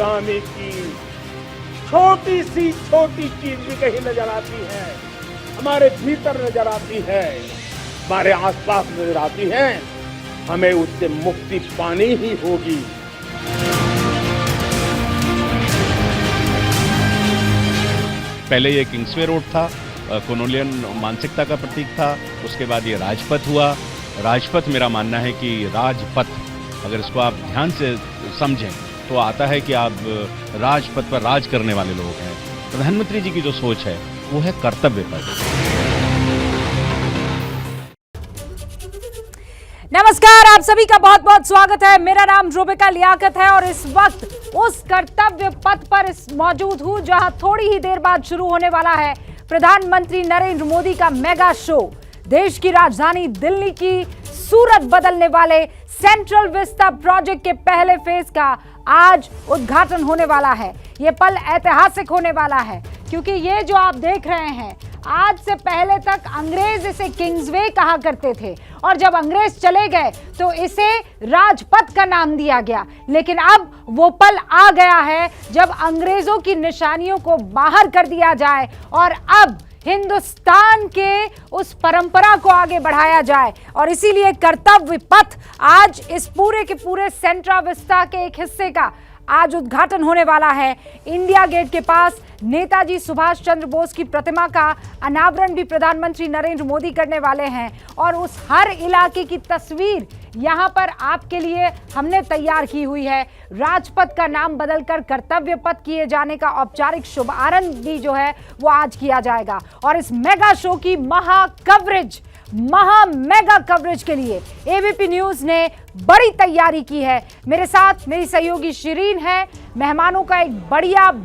गुलामी की छोटी सी छोटी चीज भी कहीं नजर आती है, हमारे भीतर नजर आती है, हमारे आसपास नजर आती है, हमें उससे मुक्ति पानी ही होगी। पहले ये किंग्सवे रोड था, कॉलोनियल मानसिकता का प्रतीक था। उसके बाद ये राजपथ हुआ। राजपथ, मेरा मानना है कि राजपथ, अगर इसको आप ध्यान से समझें तो आता है कि आप राजपथ पर राज करने वाले लोग हैं। प्रधानमंत्री जी की जो सोच है वो है कर्तव्य पर। नमस्कार, आप सभी का बहुत बहुत स्वागत है। मेरा नाम रूबिका लियाकत है और इस वक्त उस कर्तव्य पथ पर मौजूद हूं जहां थोड़ी ही देर बाद शुरू होने वाला है प्रधानमंत्री नरेंद्र मोदी का मेगा शो। देश की राजधानी दिल्ली की सूरत बदलने वाले सेंट्रल विस्टा प्रोजेक्ट के पहले फेज का आज उद्घाटन होने वाला है। यह पल ऐतिहासिक होने वाला है क्योंकि ये जो आप देख रहे हैं, आज से पहले तक अंग्रेज इसे किंग्सवे कहा करते थे और जब अंग्रेज चले गए तो इसे राजपथ का नाम दिया गया। लेकिन अब वो पल आ गया है जब अंग्रेजों की निशानियों को बाहर कर दिया जाए और अब हिंदुस्तान के उस परंपरा को आगे बढ़ाया जाए। और इसीलिए कर्तव्य पथ आज इस पूरे के पूरे सेंट्रल विस्टा के एक हिस्से का आज उद्घाटन होने वाला है। इंडिया गेट के पास नेताजी सुभाष चंद्र बोस की प्रतिमा का अनावरण भी प्रधानमंत्री नरेंद्र मोदी करने वाले हैं और उस हर इलाके की तस्वीर यहां पर आपके लिए हमने तैयार की हुई है। राजपथ का नाम बदलकर कर्तव्य पथ किए जाने का औपचारिक शुभारंभ भी जो है वो आज किया जाएगा। और इस मेगा शो की मेगा कवरेज के लिए एबीपी न्यूज ने बड़ी तैयारी की है। मेरे साथ मेरी सहयोगी शिरीन है, मेहमानों का एक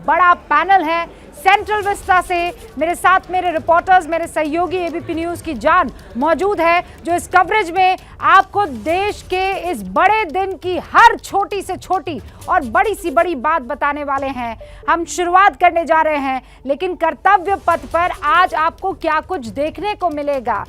बड़ा पैनल है। सेंट्रल विस्टा से मेरे साथ मेरे रिपोर्टर्स, मेरे सहयोगी एबीपी न्यूज की जान मौजूद है जो इस कवरेज में आपको देश के इस बड़े दिन की हर छोटी से छोटी और बड़ी से बड़ी बात बताने वाले हैं। हम शुरुआत करने जा रहे हैं, लेकिन कर्तव्य पथ पर आज आपको क्या कुछ देखने को मिलेगा,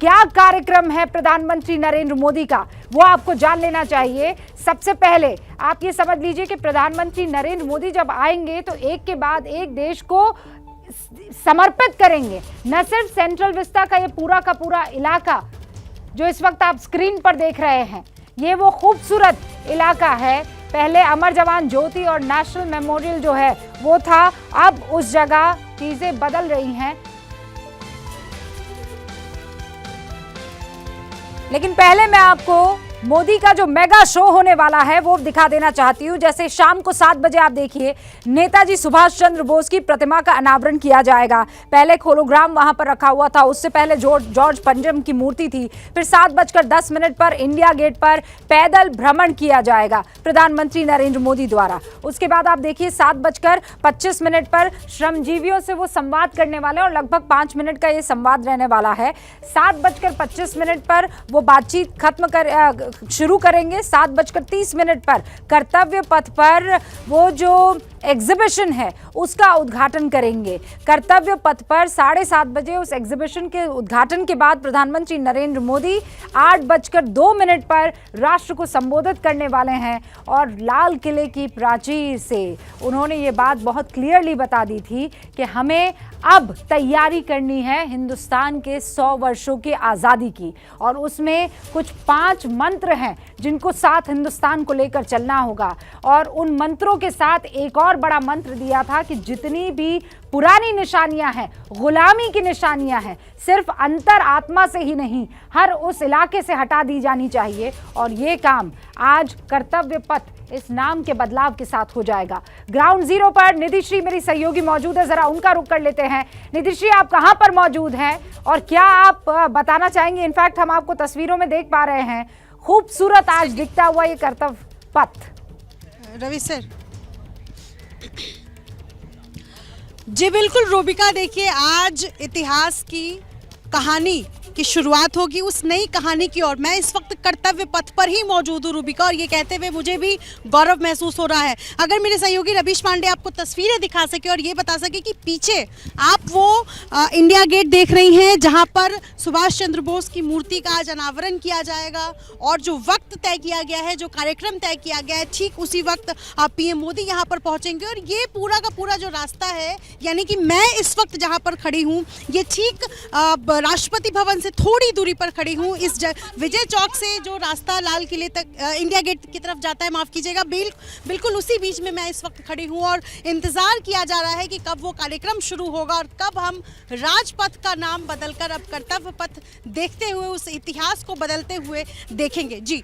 क्या कार्यक्रम है प्रधानमंत्री नरेंद्र मोदी का, वो आपको जान लेना चाहिए। सबसे पहले आप ये समझ लीजिए कि प्रधानमंत्री नरेंद्र मोदी जब आएंगे तो एक के बाद एक देश को समर्पित करेंगे। न सिर्फ सेंट्रल विस्टा का ये पूरा का पूरा इलाका जो इस वक्त आप स्क्रीन पर देख रहे हैं, ये वो खूबसूरत इलाका है। पहले अमर जवान ज्योति और नेशनल मेमोरियल जो है वो था, अब उस जगह चीजें बदल रही हैं। लेकिन पहले मैं आपको मोदी का जो मेगा शो होने वाला है वो दिखा देना चाहती हूँ। जैसे शाम को 7 बजे आप देखिए नेताजी सुभाष चंद्र बोस की प्रतिमा का अनावरण किया जाएगा। पहले होलोग्राम वहां पर रखा हुआ था, उससे पहले जॉर्ज पंजम की मूर्ति थी। फिर 7:10 पर इंडिया गेट पर पैदल भ्रमण किया जाएगा प्रधानमंत्री नरेंद्र मोदी द्वारा। उसके बाद आप देखिए 7:25 पर श्रमजीवियों से वो संवाद करने वाले और लगभग 5 मिनट का ये संवाद रहने वाला है। 7:25 पर वो बातचीत शुरू करेंगे। 7:30 पर कर्तव्य पथ पर वो जो एग्जीबिशन है उसका उद्घाटन करेंगे। कर्तव्य पथ पर 7:30 बजे उस एग्जीबिशन के उद्घाटन के बाद प्रधानमंत्री नरेंद्र मोदी 8:02 पर राष्ट्र को संबोधित करने वाले हैं। और लाल किले की प्राचीर से उन्होंने ये बात बहुत क्लियरली बता दी थी कि हमें अब तैयारी करनी है हिंदुस्तान के 100 वर्षों की आज़ादी की, और उसमें कुछ 5 मंत्र हैं जिनको साथ हिंदुस्तान को लेकर चलना होगा। और उन मंत्रों के साथ एक और बड़ा मंत्र दिया था कि जितनी भी पुरानी निशानियां हैं, गुलामी की निशानियां हैं, सिर्फ अंतर आत्मा से ही नहीं, हर उस इलाके से हटा दी जानी चाहिए। और ये काम आज कर्तव्य पथ इस नाम के बदलाव के साथ हो जाएगा। ग्राउंड जीरो पर निधिश्री मेरी सहयोगी मौजूद है, जरा उनका रुख कर लेते हैं। निधिश्री, आप कहां पर मौजूद हैं और क्या आप बताना चाहेंगे? इनफैक्ट हम आपको तस्वीरों में देख पा रहे हैं, खूबसूरत आज दिखता हुआ ये कर्तव्य पथ। रवि सर जी बिल्कुल। रूबिका, देखिए आज इतिहास की कहानी की शुरुआत होगी उस नई कहानी की ओर। मैं इस वक्त कर्तव्य पथ पर ही मौजूद हूँ रूबिका, और ये कहते हुए मुझे भी गौरव महसूस हो रहा है। अगर मेरे सहयोगी रवीश पांडे आपको तस्वीरें दिखा सके और ये बता सके कि पीछे आप वो इंडिया गेट देख रही हैं जहाँ पर सुभाष चंद्र बोस की मूर्ति का आज अनावरण किया जाएगा, और जो वक्त तय किया गया है, जो कार्यक्रम तय किया गया है, ठीक उसी वक्त पीएम मोदी यहाँ पर पहुँचेंगे। और ये पूरा का पूरा जो रास्ता है, यानी कि मैं इस वक्त जहाँ पर खड़ी हूँ, ये ठीक राष्ट्रपति भवन से थोड़ी दूरी पर खड़ी हूँ। इस विजय चौक से जो रास्ता लाल किले तक इंडिया गेट की तरफ जाता है, माफ़ कीजिएगा, बिल्कुल उसी बीच में मैं इस वक्त खड़ी हूँ, और इंतज़ार किया जा रहा है कि कब वो कार्यक्रम शुरू होगा और कब हम राजपथ का नाम बदलकर अब कर्तव्य पथ देखते हुए उस इतिहास को बदलते हुए देखेंगे। जी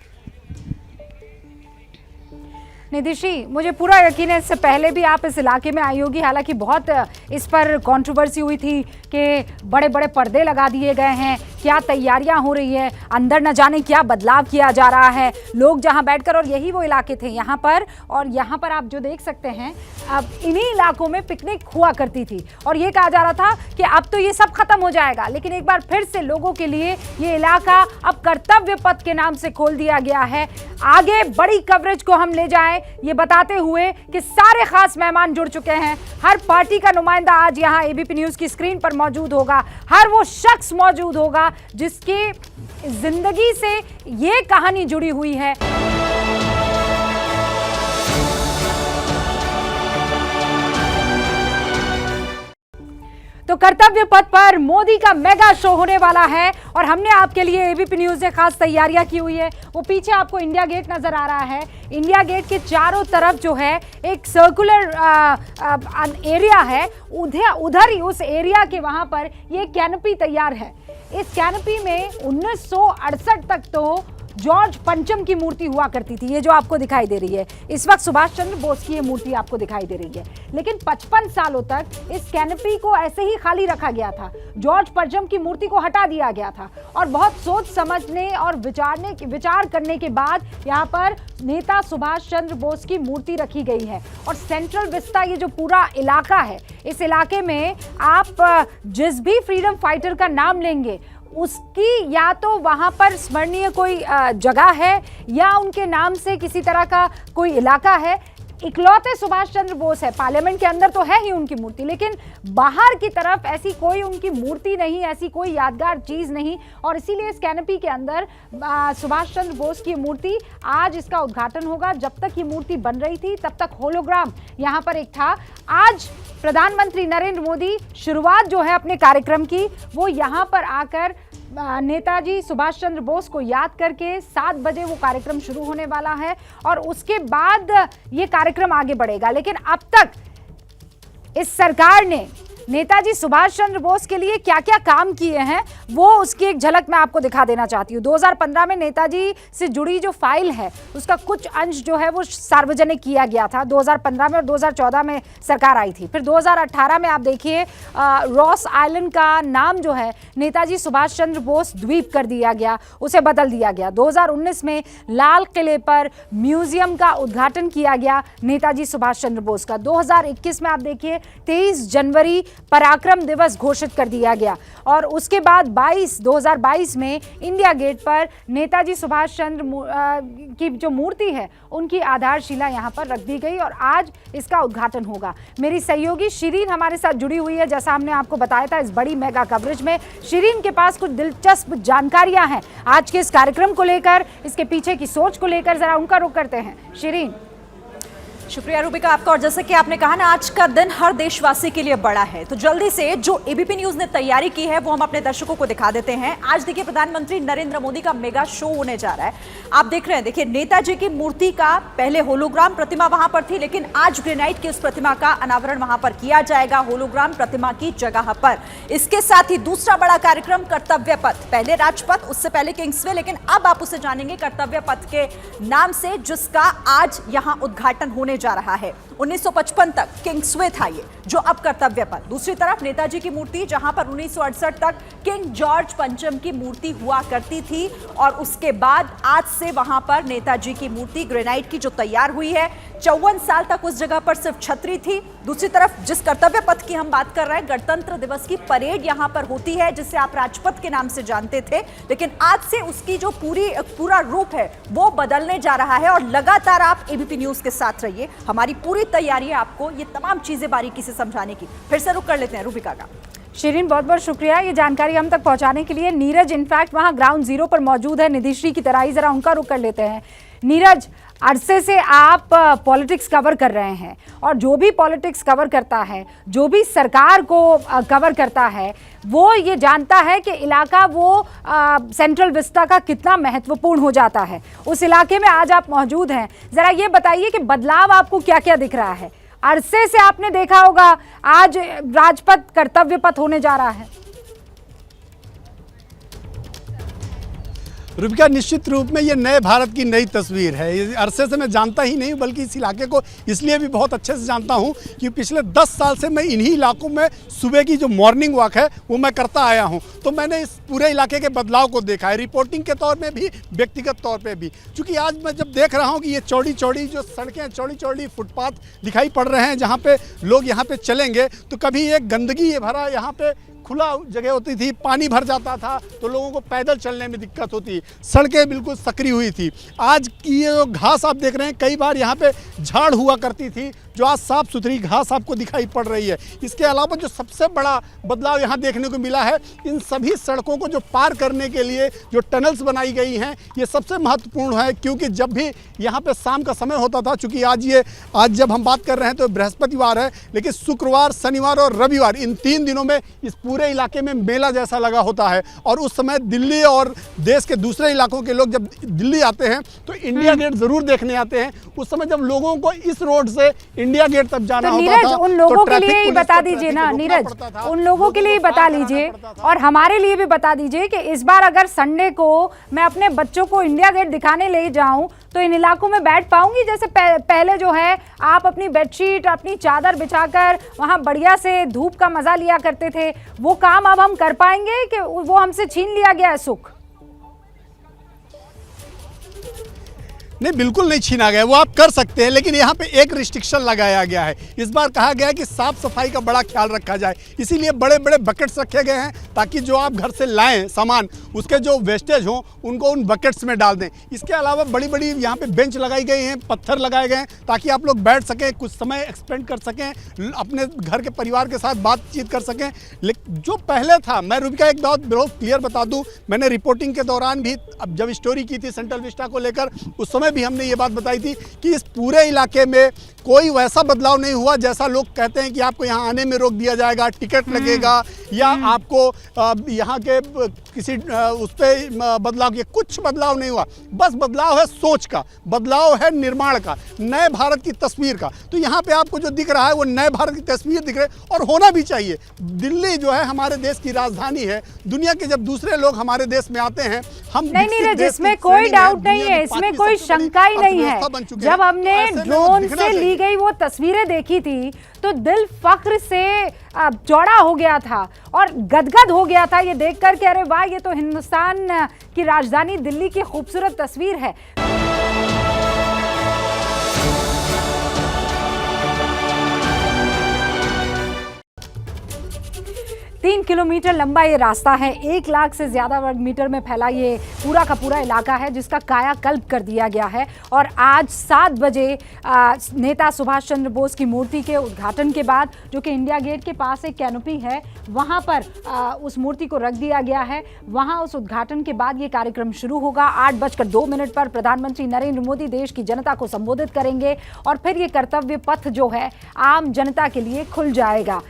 निधिश्री, मुझे पूरा यकीन है इससे पहले भी आप इस इलाके में आई होगी। हालांकि बहुत इस पर कंट्रोवर्सी हुई थी कि बड़े बड़े पर्दे लगा दिए गए हैं, क्या तैयारियां हो रही है, अंदर न जाने क्या बदलाव किया जा रहा है। लोग जहां बैठकर, और यही वो इलाके थे यहाँ पर, और यहाँ पर आप जो देख सकते हैं, अब इन्हीं इलाकों में पिकनिक हुआ करती थी और ये कहा जा रहा था कि अब तो ये सब खत्म हो जाएगा। लेकिन एक बार फिर से लोगों के लिए ये इलाका अब कर्तव्य पथ के नाम से खोल दिया गया है। आगे बड़ी कवरेज को हम ले जाएं ये बताते हुए कि सारे खास मेहमान जुड़ चुके हैं। हर पार्टी का नुमाइंदा आज यहाँ एबीपी न्यूज़ की स्क्रीन पर मौजूद होगा। हर वो शख्स मौजूद होगा जिसकी जिंदगी से ये कहानी जुड़ी हुई है। तो कर्तव्य पथ पर मोदी का मेगा शो होने वाला है और हमने आपके लिए एबीपी न्यूज़ ने खास तैयारियां की हुई है। वो पीछे आपको इंडिया गेट नजर आ रहा है। इंडिया गेट के चारों तरफ जो है एक सर्कुलर एरिया है, उधर ही उस एरिया के वहां पर ये कैनोपी तैयार है। इस कैनोपी में 1968 तक तो जॉर्ज पंचम की मूर्ति हुआ करती थी, ये जो आपको दिखाई दे रही है। इस वक्त सुभाष चंद्र बोस की ये मूर्ति आपको दिखाई दे रही है। लेकिन 55 सालों तक इस कैनोपी को ऐसे ही खाली रखा गया था। जॉर्ज पंचम की मूर्ति को हटा दिया गया था और बहुत सोच समझने और विचार करने के बाद यहाँ पर नेता सुभाष चंद्र बोस की मूर्ति रखी गई है। और सेंट्रल विस्टा, ये जो पूरा इलाका है, इस इलाके में आप जिस भी फ्रीडम फाइटर का नाम लेंगे उसकी या तो वहाँ पर स्मरणीय कोई जगह है या उनके नाम से किसी तरह का कोई इलाका है। इकलौते सुभाष चंद्र बोस है। पार्लियामेंट के अंदर तो है ही उनकी मूर्ति, लेकिन बाहर की तरफ ऐसी कोई उनकी मूर्ति नहीं, ऐसी कोई यादगार चीज़ नहीं। और इसीलिए इस कैनोपी के अंदर सुभाष चंद्र बोस की मूर्ति, आज इसका उद्घाटन होगा। जब तक ये मूर्ति बन रही थी तब तक होलोग्राम यहाँ पर एक था। आज प्रधानमंत्री नरेंद्र मोदी शुरुआत जो है अपने कार्यक्रम की, वो यहाँ पर आकर नेताजी सुभाष चंद्र बोस को याद करके 7 बजे वो कार्यक्रम शुरू होने वाला है और उसके बाद ये कार्यक्रम आगे बढ़ेगा। लेकिन अब तक इस सरकार ने नेताजी सुभाष चंद्र बोस के लिए क्या क्या काम किए हैं, वो उसकी एक झलक मैं आपको दिखा देना चाहती हूँ। 2015 में नेताजी से जुड़ी जो फाइल है उसका कुछ अंश जो है वो सार्वजनिक किया गया था 2015 में, और 2014 में सरकार आई थी। फिर 2018 में आप देखिए रॉस आइलैंड का नाम जो है नेताजी सुभाष चंद्र बोस द्वीप कर दिया गया, उसे बदल दिया गया। 2019 में लाल किले पर म्यूजियम का उद्घाटन किया गया नेताजी सुभाष चंद्र बोस का। 2021 में आप देखिए 23 जनवरी पराक्रम दिवस घोषित कर दिया गया और उसके बाद 2022 में इंडिया गेट पर नेताजी सुभाष चंद्र की जो मूर्ति है उनकी आधारशिला यहां पर रख दी गई और आज इसका उद्घाटन होगा। मेरी सहयोगी शिरीन हमारे साथ जुड़ी हुई है, जैसा हमने आपको बताया था इस बड़ी मेगा कवरेज में। शिरीन के पास कुछ दिलचस्प जानकारियां हैं आज के इस कार्यक्रम को लेकर, इसके पीछे की सोच को लेकर, जरा उनका रुख करते हैं। शिरीन। शुक्रिया रूबिका आपका। और जैसे कि आपने कहा ना, आज का दिन हर देशवासी के लिए बड़ा है, तो जल्दी से जो एबीपी न्यूज ने तैयारी की है वो हम अपने दर्शकों को दिखा देते हैं। आज देखिए प्रधानमंत्री नरेंद्र मोदी का मेगा शो होने जा रहा है। आप देख रहे हैं, देखिए नेताजी की मूर्ति का पहले होलोग्राम प्रतिमा वहां पर थी, लेकिन आज ग्रेनाइट की उस प्रतिमा का अनावरण वहां पर किया जाएगा होलोग्राम प्रतिमा की जगह पर। इसके साथ ही दूसरा बड़ा कार्यक्रम कर्तव्य पथ, पहले राजपथ, उससे पहले किंग्सवे, लेकिन अब आप उसे जानेंगे कर्तव्य पथ के नाम से, जिसका आज यहां उद्घाटन होने बदलने जा रहा है। 1955 तक किंग्सवे था ये, जो अब कर्तव्य पथ। दूसरी तरफ नेताजी की मूर्ति, जहां पर 1968 तक किंग जॉर्ज पंचम की मूर्ति हुआ करती थी, और उसके बाद आज से वहां पर नेताजी की मूर्ति ग्रेनाइट की जो तैयार हुई है। 54 साल तक उस जगह पर सिर्फ छतरी थी। दूसरी तरफ जिस कर्तव्य पथ की हम बात कर रहे हैं, गणतंत्र दिवस की परेड यहां पर होती है, जिसे आप राजपथ के नाम से जानते थे, लेकिन आज से उसकी जो पूरा रूप है वो बदलने जा रहा है। और लगातार आप एबीपी न्यूज के साथ रहिए, हमारी पूरी तैयारी है आपको ये तमाम चीजें बारीकी से समझाने की। फिर से रुक कर लेते हैं रूबिका का। शिरीन, बहुत बहुत शुक्रिया ये जानकारी हम तक पहुंचाने के लिए। नीरज इनफैक्ट वहां ग्राउंड जीरो पर मौजूद है निधिश्री की तरह ही, जरा उनका रुख कर लेते हैं। नीरज, अरसे से आप पॉलिटिक्स कवर कर रहे हैं, और जो भी पॉलिटिक्स कवर करता है, जो भी सरकार को कवर करता है, वो ये जानता है कि इलाका वो सेंट्रल विस्टा का कितना महत्वपूर्ण हो जाता है। उस इलाके में आज आप मौजूद हैं, ज़रा ये बताइए कि बदलाव आपको क्या क्या दिख रहा है। अरसे से आपने देखा होगा आज राजपथ कर्तव्य पथ होने जा रहा है। रूबिका, निश्चित रूप में ये नए भारत की नई तस्वीर है। ये अरसे से मैं जानता ही नहीं, बल्कि इस इलाके को इसलिए भी बहुत अच्छे से जानता हूँ कि पिछले 10 साल से मैं इन्हीं इलाकों में सुबह की जो मॉर्निंग वॉक है वो मैं करता आया हूँ। तो मैंने इस पूरे इलाके के बदलाव को देखा है, रिपोर्टिंग के तौर में भी, व्यक्तिगत तौर पर भी। क्योंकि आज मैं जब देख रहा हूँ कि ये चौड़ी चौड़ी जो सड़कें, चौड़ी चौड़ी फुटपाथ दिखाई पड़ रहे हैं, जहाँ पे लोग यहाँ पे चलेंगे, तो कभी एक गंदगी ये भरा यहाँ पे खुला जगह होती थी, पानी भर जाता था तो लोगों को पैदल चलने में दिक्कत होती, सड़कें बिल्कुल सकरी हुई थी। आज की ये जो घास आप देख रहे हैं, कई बार यहाँ पे झाड़ हुआ करती थी, जो आज साफ सुथरी घास आपको दिखाई पड़ रही है। इसके अलावा जो सबसे बड़ा बदलाव यहाँ देखने को मिला है, इन सभी सड़कों को जो पार करने के लिए जो टनल्स बनाई गई हैं, ये सबसे महत्वपूर्ण है। क्योंकि जब भी यहाँ पे शाम का समय होता था, चूँकि आज जब हम बात कर रहे हैं तो बृहस्पतिवार है, लेकिन शुक्रवार, शनिवार और रविवार, इन 3 दिनों में इस पूरे इलाके में मेला जैसा लगा होता है। और उस समय दिल्ली और देश के दूसरे इलाकों के लोग जब दिल्ली आते हैं तो इंडिया गेट जरूर देखने आते हैं। उस समय जब लोगों को इस रोड से इंडिया गेट तक जाना तो होता था, उन लोगों के लिए ही बता दीजिए ना नीरज, उन लोगों के लिए ही बता लीजिए और हमारे लिए भी बता दीजिए कि इस बार अगर संडे को मैं अपने बच्चों को इंडिया गेट दिखाने ले जाऊं तो इन इलाकों में बैठ पाऊंगी? जैसे पहले जो है आप अपनी बेडशीट, अपनी चादर बिछाकर वहां बढ़िया से धूप का मजा लिया करते थे, वो काम अब हम कर पाएंगे कि वो हमसे छीन लिया गया है सुख? नहीं, बिल्कुल नहीं छीना गया, वो आप कर सकते हैं, लेकिन यहाँ पे एक रिस्ट्रिक्शन लगाया गया है। इस बार कहा गया है कि साफ सफाई का बड़ा ख्याल रखा जाए, इसीलिए बड़े बड़े बकेट्स रखे गए हैं ताकि जो आप घर से लाएं सामान, उसके जो वेस्टेज हों उनको उन बकेट्स में डाल दें। इसके अलावा बड़ी बड़ी यहाँ पे बेंच लगाई गई हैं, पत्थर लगाए गए हैं ताकि आप लोग बैठ सकें, कुछ समय एक्सपेंड कर सकें, अपने घर के परिवार के साथ बातचीत कर सकें। लेकिन जो पहले था, मैं रूबिका एक बात बहुत क्लियर बता दूँ, मैंने रिपोर्टिंग के दौरान भी अब जब स्टोरी की थी सेंट्रल विस्टा को लेकर, उस समय भी हमने ये बात बताई थी कि इस पूरे इलाके में कोई वैसा बदलाव नहीं हुआ जैसा लोग कहते हैं कि आपको यहाँ आने में रोक दिया जाएगा, टिकट लगेगा या आपको यहाँ के किसी उस पर बदलाव किया। कुछ बदलाव नहीं हुआ, बस बदलाव है सोच का, बदलाव है निर्माण का, नए भारत की तस्वीर का। तो यहाँ पे आपको जो दिख रहा है वो नए भारत की तस्वीर दिख रही है, और होना भी चाहिए। दिल्ली जो है हमारे देश की राजधानी है। दुनिया के जब दूसरे लोग हमारे देश में आते हैं, हम नहीं, इसमें कोई डाउट नहीं है, इसमें कोई शंका ही नहीं है। जब हमने ड्रोन से ली गई वो तस्वीरें देखी थी तो दिल फख्र से चौड़ा हो गया था और गदगद हो गया था ये देखकर कि अरे वाह, ये तो हिंदुस्तान की राजधानी दिल्ली की खूबसूरत तस्वीर है। 3 किलोमीटर लंबा ये रास्ता है, 1 लाख से ज़्यादा वर्ग मीटर में फैला ये पूरा का पूरा इलाका है जिसका कायाकल्प कर दिया गया है। और आज 7 बजे नेता सुभाष चंद्र बोस की मूर्ति के उद्घाटन के बाद, जो कि इंडिया गेट के पास एक कैनोपी है, वहाँ पर उस मूर्ति को रख दिया गया है। वहाँ उस उद्घाटन के बाद ये कार्यक्रम शुरू होगा। 8:02 पर प्रधानमंत्री नरेंद्र मोदी देश की जनता को संबोधित करेंगे और फिर ये कर्तव्य पथ जो है आम जनता के लिए खुल जाएगा।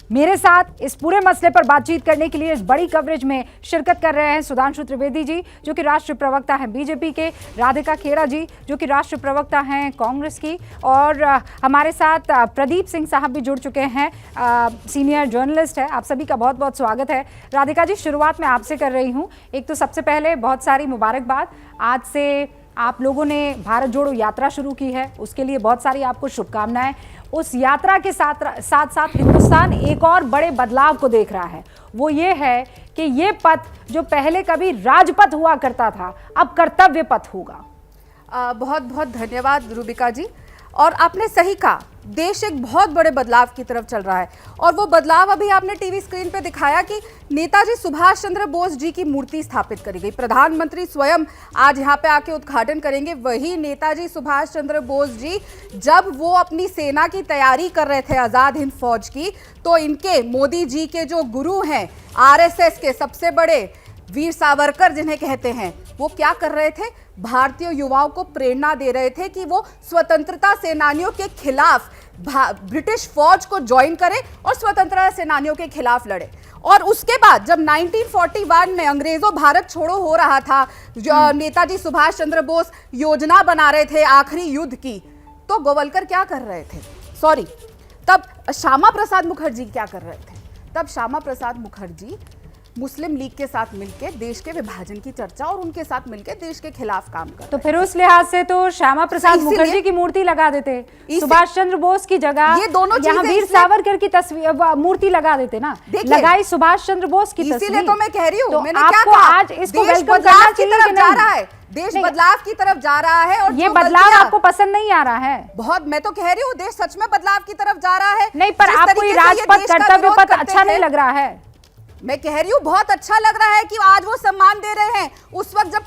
मेरे साथ इस पूरे मसले पर बातचीत करने के लिए इस बड़ी कवरेज में शिरकत कर रहे हैं सुधांशु त्रिवेदी जी, जो कि राष्ट्रीय प्रवक्ता हैं बीजेपी के, राधिका खेड़ा जी, जो कि राष्ट्रीय प्रवक्ता हैं कांग्रेस की, और हमारे साथ प्रदीप सिंह साहब भी जुड़ चुके हैं, सीनियर जर्नलिस्ट है। आप सभी का बहुत बहुत स्वागत है। राधिका जी, शुरुआत मैं आपसे कर रही हूँ। एक तो सबसे पहले बहुत सारी मुबारकबाद, आज से आप लोगों ने भारत जोड़ो यात्रा शुरू की है, उसके लिए बहुत सारी आपको शुभकामनाएं। उस यात्रा के साथ साथ हिंदुस्तान एक और बड़े बदलाव को देख रहा है, वो ये है कि ये पथ जो पहले कभी राजपथ हुआ करता था अब कर्तव्य पथ होगा। बहुत बहुत धन्यवाद रूबिका जी। और आपने सही कहा, देश एक बहुत बड़े बदलाव की तरफ चल रहा है और वो बदलाव अभी आपने टीवी स्क्रीन पे दिखाया कि नेताजी सुभाष चंद्र बोस जी की मूर्ति स्थापित करी गई। प्रधानमंत्री स्वयं आज यहाँ पे आके उद्घाटन करेंगे। वही नेताजी सुभाष चंद्र बोस जी जब वो अपनी सेना की तैयारी कर रहे थे आज़ाद हिंद फौज की, तो इनके मोदी जी के जो गुरु हैं RSS के सबसे बड़े वीर सावरकर जिन्हें कहते हैं, वो क्या कर रहे थे? भारतीय युवाओं को प्रेरणा दे रहे थे कि वो स्वतंत्रता सेनानियों के खिलाफ ब्रिटिश फौज को ज्वाइन करें और स्वतंत्रता सेनानियों के खिलाफ लड़े। और उसके बाद जब 1941 में अंग्रेजों भारत छोड़ो हो रहा था, जो नेताजी सुभाष चंद्र बोस योजना बना रहे थे आखिरी युद्ध की, तो गोवलकर क्या कर रहे थे? सॉरी, तब श्यामा प्रसाद मुखर्जी क्या कर रहे थे? तब श्यामा प्रसाद मुखर्जी मुस्लिम लीग के साथ मिलकर देश के विभाजन की चर्चा और उनके साथ मिलकर देश के खिलाफ काम कर। तो फिर उस लिहाज से तो श्यामा प्रसाद मुखर्जी की मूर्ति लगा देते, सुभाष चंद्र बोस की जगह ये दोनों यहाँ वीर सावरकर की तस्वीर मूर्ति लगा देते ना, लगाई सुभाष चंद्र बोस की तस्वीर। इसीलिए तो मैं कह रही हूँ, तो मैंने क्या आपको कहा, आज इसको देश वेलकम बदलाव करना की चाहिए तरफ कि जा नहीं? रहा है, देश बदलाव की तरफ जा रहा है। और ये बदलाव आपको पसंद नहीं आ रहा है? बहुत, मैं तो कह रही हूँ देश सच में बदलाव की तरफ जा रहा है। नहीं, पर आपको ये राजपथ कर्तव्य पथ अच्छा नहीं लग रहा है? मैं कह रही हूँ बहुत अच्छा लग रहा है कि आज वो सम्मान दे रहे हैं। उस वक्त जब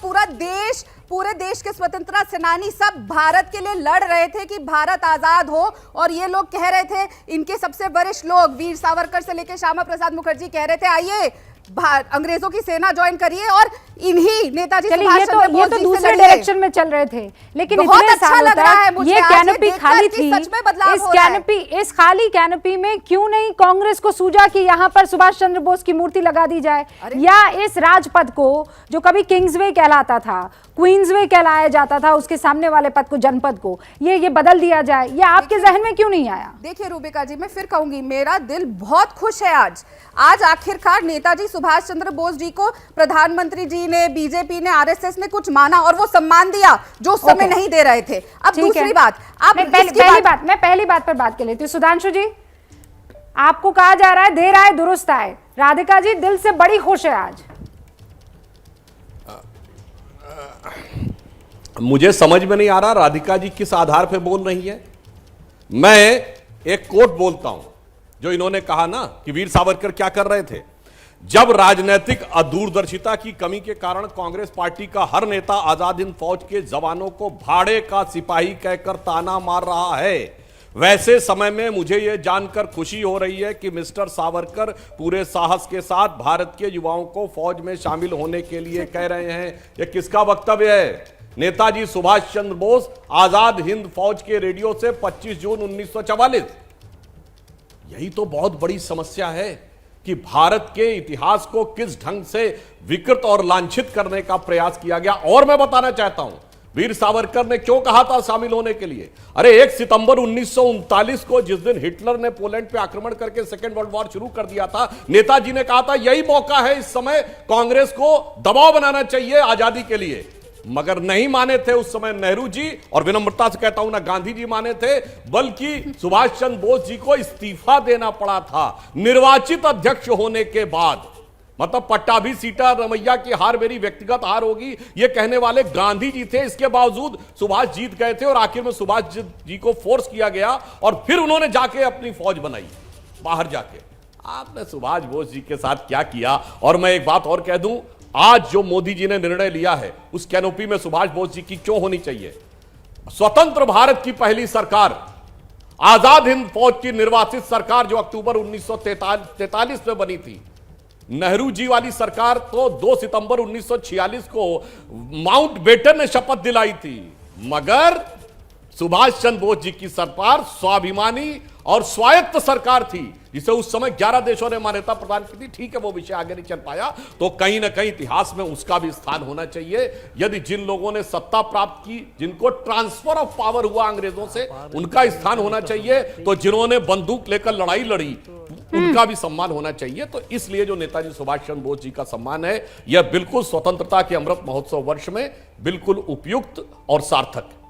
पूरे देश के स्वतंत्रता सेनानी सब भारत के लिए लड़ रहे थे कि भारत आजाद हो, और ये लोग कह रहे थे, इनके सबसे वरिष्ठ लोग वीर सावरकर से लेकर श्यामा प्रसाद मुखर्जी कह रहे थे आइए अंग्रेजों की सेना ज्वाइन करिए और इन्हीं नेताजी सुभाष चंद्र बोस जी से दूसरे डायरेक्शन में चल रहे थे। लेकिन बहुत इतने अच्छा सालों लग रहा है तक मुझे ये आज कैनोपी देखकर खाली कि थी। सच में बदलाव हो रहा है। इस खाली कैनोपी में क्यों नहीं कांग्रेस को सूझा कि यहाँ पर सुभाष चंद्र बोस की मूर्ति लगा दी जाए, या इस राजपथ को जो कभी किंग्सवे कहलाता था, क्वींसवे कहलाया जाता था, उसके सामने वाले पद को, जनपद को, ये बदल दिया जाए? ये आपके जहन में क्यों नहीं आया? देखिए रूबिका जी, मैं फिर कहूंगी, मेरा दिल बहुत खुश है आज आखिरकार नेताजी सुभाष चंद्र बोस जी को प्रधानमंत्री जी ने, बीजेपी ने, RSS ने कुछ माना और वो सम्मान दिया जो उस समय नहीं दे रहे थे। अब दूसरी बात, आप मैं पहली बात पर बात कर लेती हूँ। सुधांशु जी, आपको कहा जा रहा है देर आए दुरुस्त आए, राधिका जी दिल से बड़ी खुश है आज। मुझे समझ में नहीं आ रहा राधिका जी किस आधार पे बोल रही है। मैं एक कोट बोलता हूं जो इन्होंने कहा ना कि वीर सावरकर क्या कर रहे थे। जब राजनीतिक अदूरदर्शिता की कमी के कारण कांग्रेस पार्टी का हर नेता आजाद हिंद फौज के जवानों को भाड़े का सिपाही कहकर ताना मार रहा है, वैसे समय में मुझे यह जानकर खुशी हो रही है कि मिस्टर सावरकर पूरे साहस के साथ भारत के युवाओं को फौज में शामिल होने के लिए कह रहे हैं। यह किसका वक्तव्य है? नेताजी सुभाष चंद्र बोस, आजाद हिंद फौज के रेडियो से 25 जून 1944। यही तो बहुत बड़ी समस्या है कि भारत के इतिहास को किस ढंग से विकृत और लांछित करने का प्रयास किया गया। और मैं बताना चाहता हूं वीर सावरकर ने क्यों कहा था शामिल होने के लिए। अरे 1 सितंबर 1939 को जिस दिन हिटलर ने पोलैंड पे आक्रमण करके सेकेंड वर्ल्ड वॉर शुरू कर दिया था, नेताजी ने कहा था यही मौका है, इस समय कांग्रेस को दबाव बनाना चाहिए आजादी के लिए। मगर नहीं माने थे उस समय नेहरू जी, और विनम्रता से कहता हूं ना गांधी जी माने थे, बल्कि सुभाष चंद्र बोस जी को इस्तीफा देना पड़ा था निर्वाचित अध्यक्ष होने के बाद। मतलब पट्टाभी सीटा रमैया की हार मेरी व्यक्तिगत हार होगी, ये कहने वाले गांधी जी थे। इसके बावजूद सुभाष जीत गए थे और आखिर में सुभाष जी को फोर्स किया गया और फिर उन्होंने जाके अपनी फौज बनाई बाहर जाके। आपने सुभाष बोस जी के साथ क्या किया। और मैं एक बात और कह दूं, आज जो मोदी जी ने निर्णय लिया है उस कैनोपी में सुभाष बोस जी की क्यों होनी चाहिए। स्वतंत्र भारत की पहली सरकार, आजाद हिंद फौज की निर्वासित सरकार जो अक्टूबर 1943 में बनी थी, नेहरू जी वाली सरकार तो 2 सितंबर 1946 को माउंट बेटन ने शपथ दिलाई थी। मगर सुभाष चंद्र बोस जी की सरकार स्वाभिमानी और स्वायत्त सरकार थी जिसे उस समय 11 देशों ने मान्यता प्रदान की थी। ठीक है, वो विषय आगे नहीं चल पाया, तो कहीं ना कहीं इतिहास में उसका भी स्थान होना चाहिए। यदि जिन लोगों ने सत्ता प्राप्त की, जिनको ट्रांसफर ऑफ पावर हुआ अंग्रेजों से, उनका स्थान होना चाहिए। तो जिन्होंने बंदूक लेकर लड़ाई लड़ी उनका भी सम्मान होना चाहिए। तो इसलिए जो नेताजी सुभाष चंद्र बोस जी का सम्मान है, यह बिल्कुल स्वतंत्रता के अमृत महोत्सव वर्ष में बिल्कुल उपयुक्त और सार्थक है।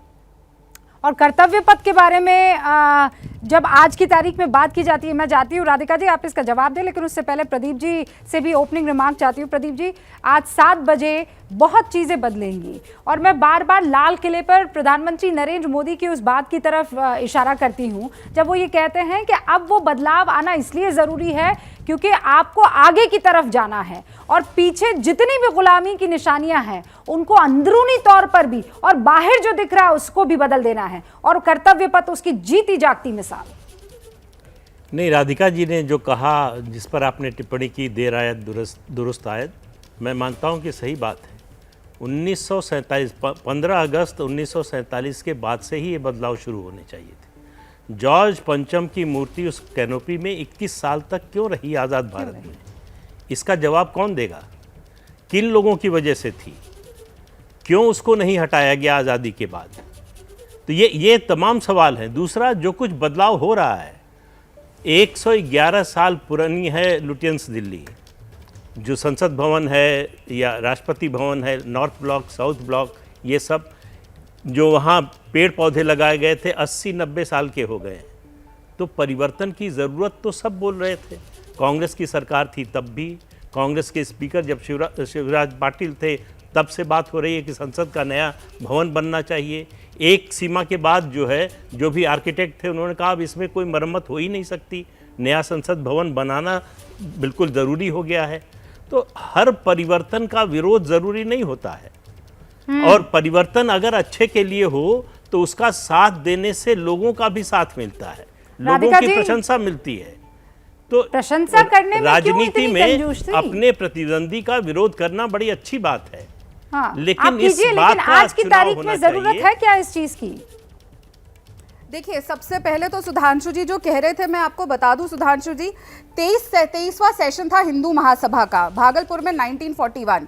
और कर्तव्य पथ के बारे में जब आज की तारीख में बात की जाती है, मैं चाहती हूँ राधिका जी आप इसका जवाब दें, लेकिन उससे पहले प्रदीप जी से भी ओपनिंग रिमार्क चाहती हूँ। प्रदीप जी, आज 7 बजे बहुत चीज़ें बदलेंगी और मैं बार बार लाल किले पर प्रधानमंत्री नरेंद्र मोदी की उस बात की तरफ इशारा करती हूँ जब वो ये कहते हैं कि अब वो बदलाव आना इसलिए ज़रूरी है क्योंकि आपको आगे की तरफ जाना है और पीछे जितनी भी गुलामी की निशानियां हैं उनको अंदरूनी तौर पर भी और बाहर जो दिख रहा है उसको भी बदल देना है, और कर्तव्य पथ उसकी जीती जागती मिसाल। नहीं, राधिका जी ने जो कहा, जिस पर आपने टिप्पणी की, देर आयत दुरुस्त आयत, मैं मानता हूं कि सही बात है। 1947 15 अगस्त 1947 के बाद से ही ये बदलाव शुरू होने चाहिए थे। जॉर्ज पंचम की मूर्ति उस कैनोपी में 21 साल तक क्यों रही आज़ाद भारत में? इसका जवाब कौन देगा? किन लोगों की वजह से थी? क्यों उसको नहीं हटाया गया आज़ादी के बाद? तो ये तमाम सवाल हैं। दूसरा, जो कुछ बदलाव हो रहा है, 111 साल पुरानी है लुटियंस दिल्ली, जो संसद भवन है या राष्ट्रपति भवन है, नॉर्थ ब्लॉक, साउथ ब्लॉक, ये सब जो वहाँ पेड़ पौधे लगाए गए थे 80-90 साल के हो गए। तो परिवर्तन की ज़रूरत तो सब बोल रहे थे। कांग्रेस की सरकार थी तब भी, कांग्रेस के स्पीकर जब शिवराज पाटिल थे तब से बात हो रही है कि संसद का नया भवन बनना चाहिए। एक सीमा के बाद जो है, जो भी आर्किटेक्ट थे उन्होंने कहा अब इसमें कोई मरम्मत हो ही नहीं सकती, नया संसद भवन बनाना बिल्कुल ज़रूरी हो गया है। तो हर परिवर्तन का विरोध ज़रूरी नहीं होता है, और परिवर्तन अगर अच्छे के लिए हो तो उसका साथ देने से लोगों का भी साथ मिलता है, लोगों की प्रशंसा मिलती है। तो प्रशंसा करने में राजनीति में अपने प्रतिद्वंदी का विरोध करना बड़ी अच्छी बात है। हाँ, लेकिन इस बात का आज की तारीख में जरूरत है क्या इस चीज की? देखिए, सबसे पहले तो सुधांशु जी जो कह रहे थे, मैं आपको बता दूं सुधांशु जी, 23वां सेशन था हिंदू महासभा का भागलपुर में 1941।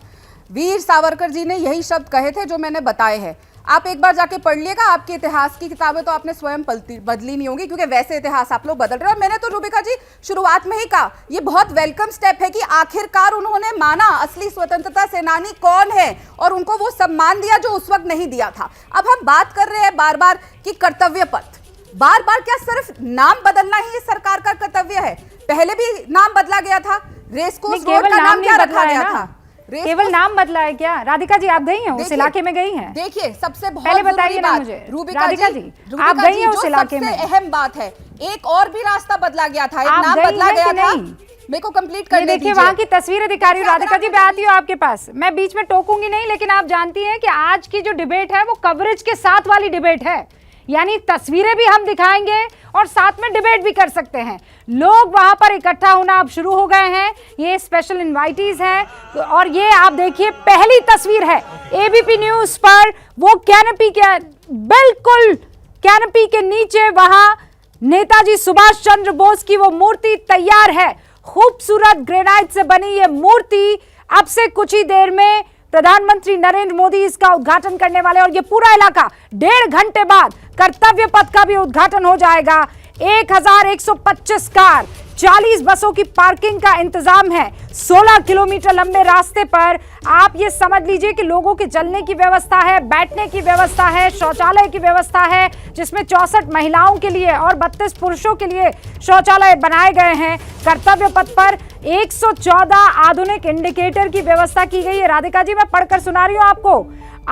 वीर सावरकर जी ने यही शब्द कहे थे जो मैंने बताए हैं। आप एक बार जाके पढ़ लिएगा, आपकी इतिहास की किताबें तो आपने स्वयं बदली नहीं होगी, क्योंकि वैसे इतिहास आप लोग बदल रहे हो। और मैंने तो रूबिका जी शुरुआत में ही कहा, ये बहुत वेलकम स्टेप है कि आखिरकार उन्होंने माना असली स्वतंत्रता सेनानी कौन है और उनको वो सम्मान दिया जो उस वक्त नहीं दिया था। अब हम बात कर रहे हैं बार बार कि कर्तव्य पथ, बार बार क्या सिर्फ नाम बदलना ही इस सरकार का कर्तव्य है? पहले भी नाम बदला गया था, रेसकोर्स रोड का नाम क्या रखा गया था? केवल नाम बदला है क्या? राधिका जी आप गई हैं उस इलाके में, गई हैं? देखिए, सबसे बहुत पहले बताइए ना मुझे, राधिका जी आप गई हैं उस इलाके में? अहम बात है, एक और भी रास्ता बदला गया था, एक नाम बदला गया था। मेरे को कंप्लीट करने दीजिए। देखिए, वहाँ की तस्वीरें दिखा रही हूँ राधिका जी, मैं आती हूँ आपके पास, मैं बीच में टोकूंगी नहीं, लेकिन आप जानती हैं कि आज की जो डिबेट है वो कवरेज के साथ वाली डिबेट है, यानी तस्वीरें भी हम दिखाएंगे और साथ में डिबेट भी कर सकते हैं। लोग वहां पर इकट्ठा होना अब शुरू हो गए हैं, ये स्पेशल इनवाइटीज हैं। और ये आप देखिए, पहली तस्वीर है एबीपी न्यूज पर, वो कैनोपी के बिल्कुल कैनोपी के नीचे वहां नेताजी सुभाष चंद्र बोस की वो मूर्ति तैयार है। खूबसूरत ग्रेनाइट से बनी ये मूर्ति अब से कुछ ही देर में प्रधानमंत्री नरेंद्र मोदी इसका उद्घाटन करने वाले, और ये पूरा इलाका 1.5 घंटे बाद कर्तव्य पथ का भी उद्घाटन हो जाएगा। 1125 कार, 40 बसों की पार्किंग का इंतजाम है। 16 किलोमीटर लंबे रास्ते पर आप ये समझ लीजिए कि लोगों के चलने की व्यवस्था है, बैठने की व्यवस्था है, शौचालय की व्यवस्था है, जिसमें 64 महिलाओं के लिए और 32 पुरुषों के लिए शौचालय बनाए गए हैं। कर्तव्य पथ पर 114 आधुनिक इंडिकेटर की व्यवस्था की गई है। राधिका जी मैं पढ़कर सुना रही हूँ आपको।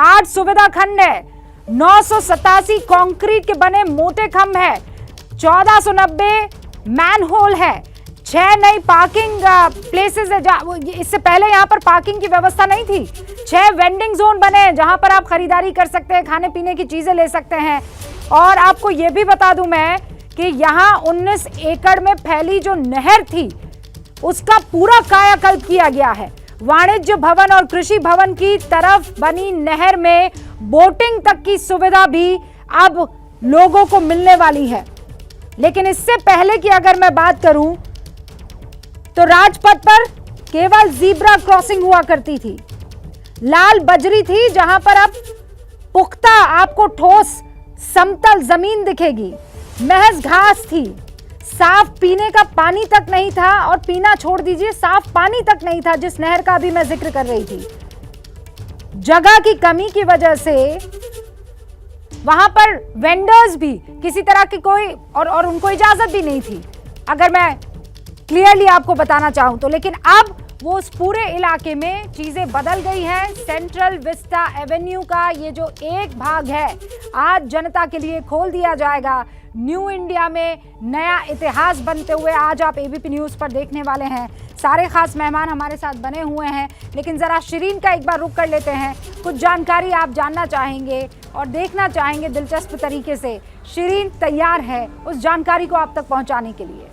8 सुविधा खंड है, 987 कंक्रीट के बने मोटे खंभ है, 1490 मैनहोल है, 6 नई पार्किंग प्लेसेस है। इससे पहले यहाँ पर पार्किंग की व्यवस्था नहीं थी। 6 वेंडिंग जोन बने हैं जहां पर आप खरीदारी कर सकते हैं, खाने पीने की चीजें ले सकते हैं। और आपको ये भी बता दूं मैं कि यहाँ 19 एकड़ में फैली जो नहर थी उसका पूरा कायाकल्प किया गया है। वाणिज्य भवन और कृषि भवन की तरफ बनी नहर में बोटिंग तक की सुविधा भी अब लोगों को मिलने वाली है। लेकिन इससे पहले की अगर मैं बात करूं तो राजपथ पर केवल जीब्रा क्रॉसिंग हुआ करती थी, लाल बजरी थी जहां पर अब पुख्ता आपको ठोस समतल जमीन दिखेगी, महज घास थी। साफ पीने का पानी तक नहीं था, और पीना छोड़ दीजिए, साफ पानी तक नहीं था जिस नहर का भी मैं जिक्र कर रही थी। जगह की कमी की वजह से वहां पर वेंडर्स भी किसी तरह की कोई और उनको इजाजत भी नहीं थी, अगर मैं क्लियरली आपको बताना चाहूं तो। लेकिन अब वो उस पूरे इलाके में चीजें बदल गई हैं। सेंट्रल विस्टा एवेन्यू का ये जो एक भाग है आज जनता के लिए खोल दिया जाएगा। न्यू इंडिया में नया इतिहास बनते हुए आज आप एबीपी न्यूज़ पर देखने वाले हैं। सारे खास मेहमान हमारे साथ बने हुए हैं, लेकिन ज़रा शिरीन का एक बार रुक कर लेते हैं। कुछ जानकारी आप जानना चाहेंगे और देखना चाहेंगे दिलचस्प तरीके से। शिरीन तैयार है उस जानकारी को आप तक पहुंचाने के लिए।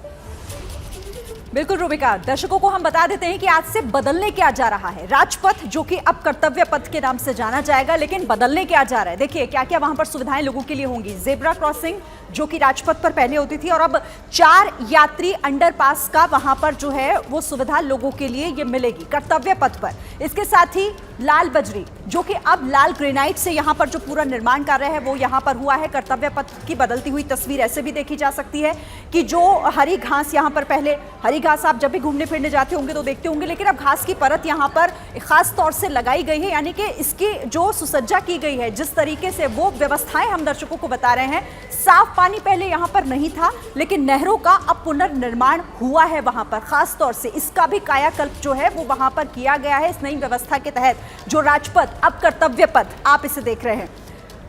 बिल्कुल रूबिका, दर्शकों को हम बता देते हैं कि आज से बदलने क्या जा रहा है। राजपथ जो कि अब कर्तव्य पथ के नाम से जाना जाएगा, लेकिन बदलने क्या जा रहा है, देखिए क्या क्या वहां पर सुविधाएं लोगों के लिए होंगी। जेब्रा क्रॉसिंग जो कि राजपथ पर पहले होती थी, और अब 4 यात्री अंडरपास का वहां पर जो है वो सुविधा लोगों के लिए ये मिलेगी कर्तव्य पथ पर। इसके साथ ही लाल बजरी जो कि अब लाल ग्रेनाइट से यहाँ पर जो पूरा निर्माण कार्य है वो यहाँ पर हुआ है। कर्तव्य पथ की बदलती हुई तस्वीर ऐसे भी देखी जा सकती है कि जो हरी घास यहाँ पर, पहले हरी घास आप जब भी घूमने फिरने जाते होंगे तो देखते होंगे, लेकिन अब घास की परत यहाँ पर खास तौर से लगाई गई है, यानी कि इसकी जो सुसज्जा की गई है, जिस तरीके से वो व्यवस्थाएं हम दर्शकों को बता रहे हैं। साफ पानी पहले यहाँ पर नहीं था, लेकिन नहरों का अब पुनर्निर्माण हुआ है वहां पर। खास तौर से इसका भी कायाकल्प जो है वो वहां पर किया गया है इस नई व्यवस्था के तहत। जो राजपथ अब कर्तव्य पथ आप इसे देख रहे हैं।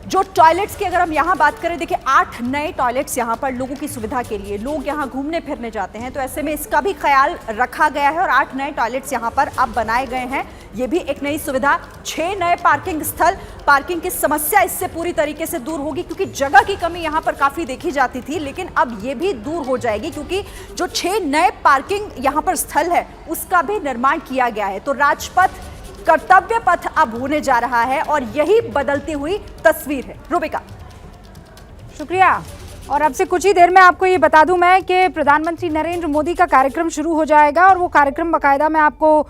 जो टॉयलेट्स की अगर हम यहाँ बात करें, देखिए 8 नए टॉयलेट्स यहाँ पर लोगों की सुविधा के लिए, लोग यहाँ घूमने फिरने जाते हैं तो ऐसे में इसका भी ख्याल रखा गया है और 8 नए टॉयलेट्स यहाँ पर अब बनाए गए हैं। ये भी एक नई सुविधा। 6 नए पार्किंग स्थल, पार्किंग की समस्या इससे पूरी तरीके से दूर होगी, क्योंकि जगह की कमी यहाँ पर काफी देखी जाती थी, लेकिन अब ये भी दूर हो जाएगी क्योंकि जो 6 नए पार्किंग यहाँ पर स्थल है उसका भी निर्माण किया गया है। तो राजपथ कर्तव्य पथ अब होने जा रहा है और यही बदलती हुई तस्वीर है। रूबिका, शुक्रिया। और अब से कुछ ही देर में आपको ये बता दूं मैं कि प्रधानमंत्री नरेंद्र मोदी का कार्यक्रम शुरू हो जाएगा, और वो कार्यक्रम बाकायदा मैं आपको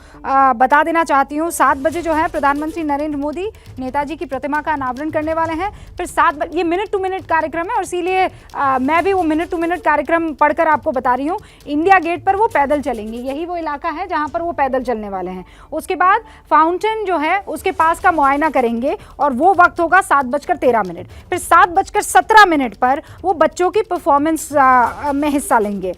बता देना चाहती हूँ। 7 बजे जो है प्रधानमंत्री नरेंद्र मोदी नेताजी की प्रतिमा का अनावरण करने वाले हैं। फिर 7 बजे ये मिनट टू मिनट कार्यक्रम है, और इसीलिए मैं भी वो मिनट टू मिनट कार्यक्रम पढ़कर आपको बता रही हूँ। इंडिया गेट पर वो पैदल चलेंगे, यही वो इलाका है जहाँ पर वो पैदल चलने वाले हैं। उसके बाद फाउंटेन जो है उसके पास का मुआयना करेंगे, और वो वक्त होगा 7:13। फिर 7:17 पर वो बच्चों की परफॉर्मेंस में हिस्सा लेंगे।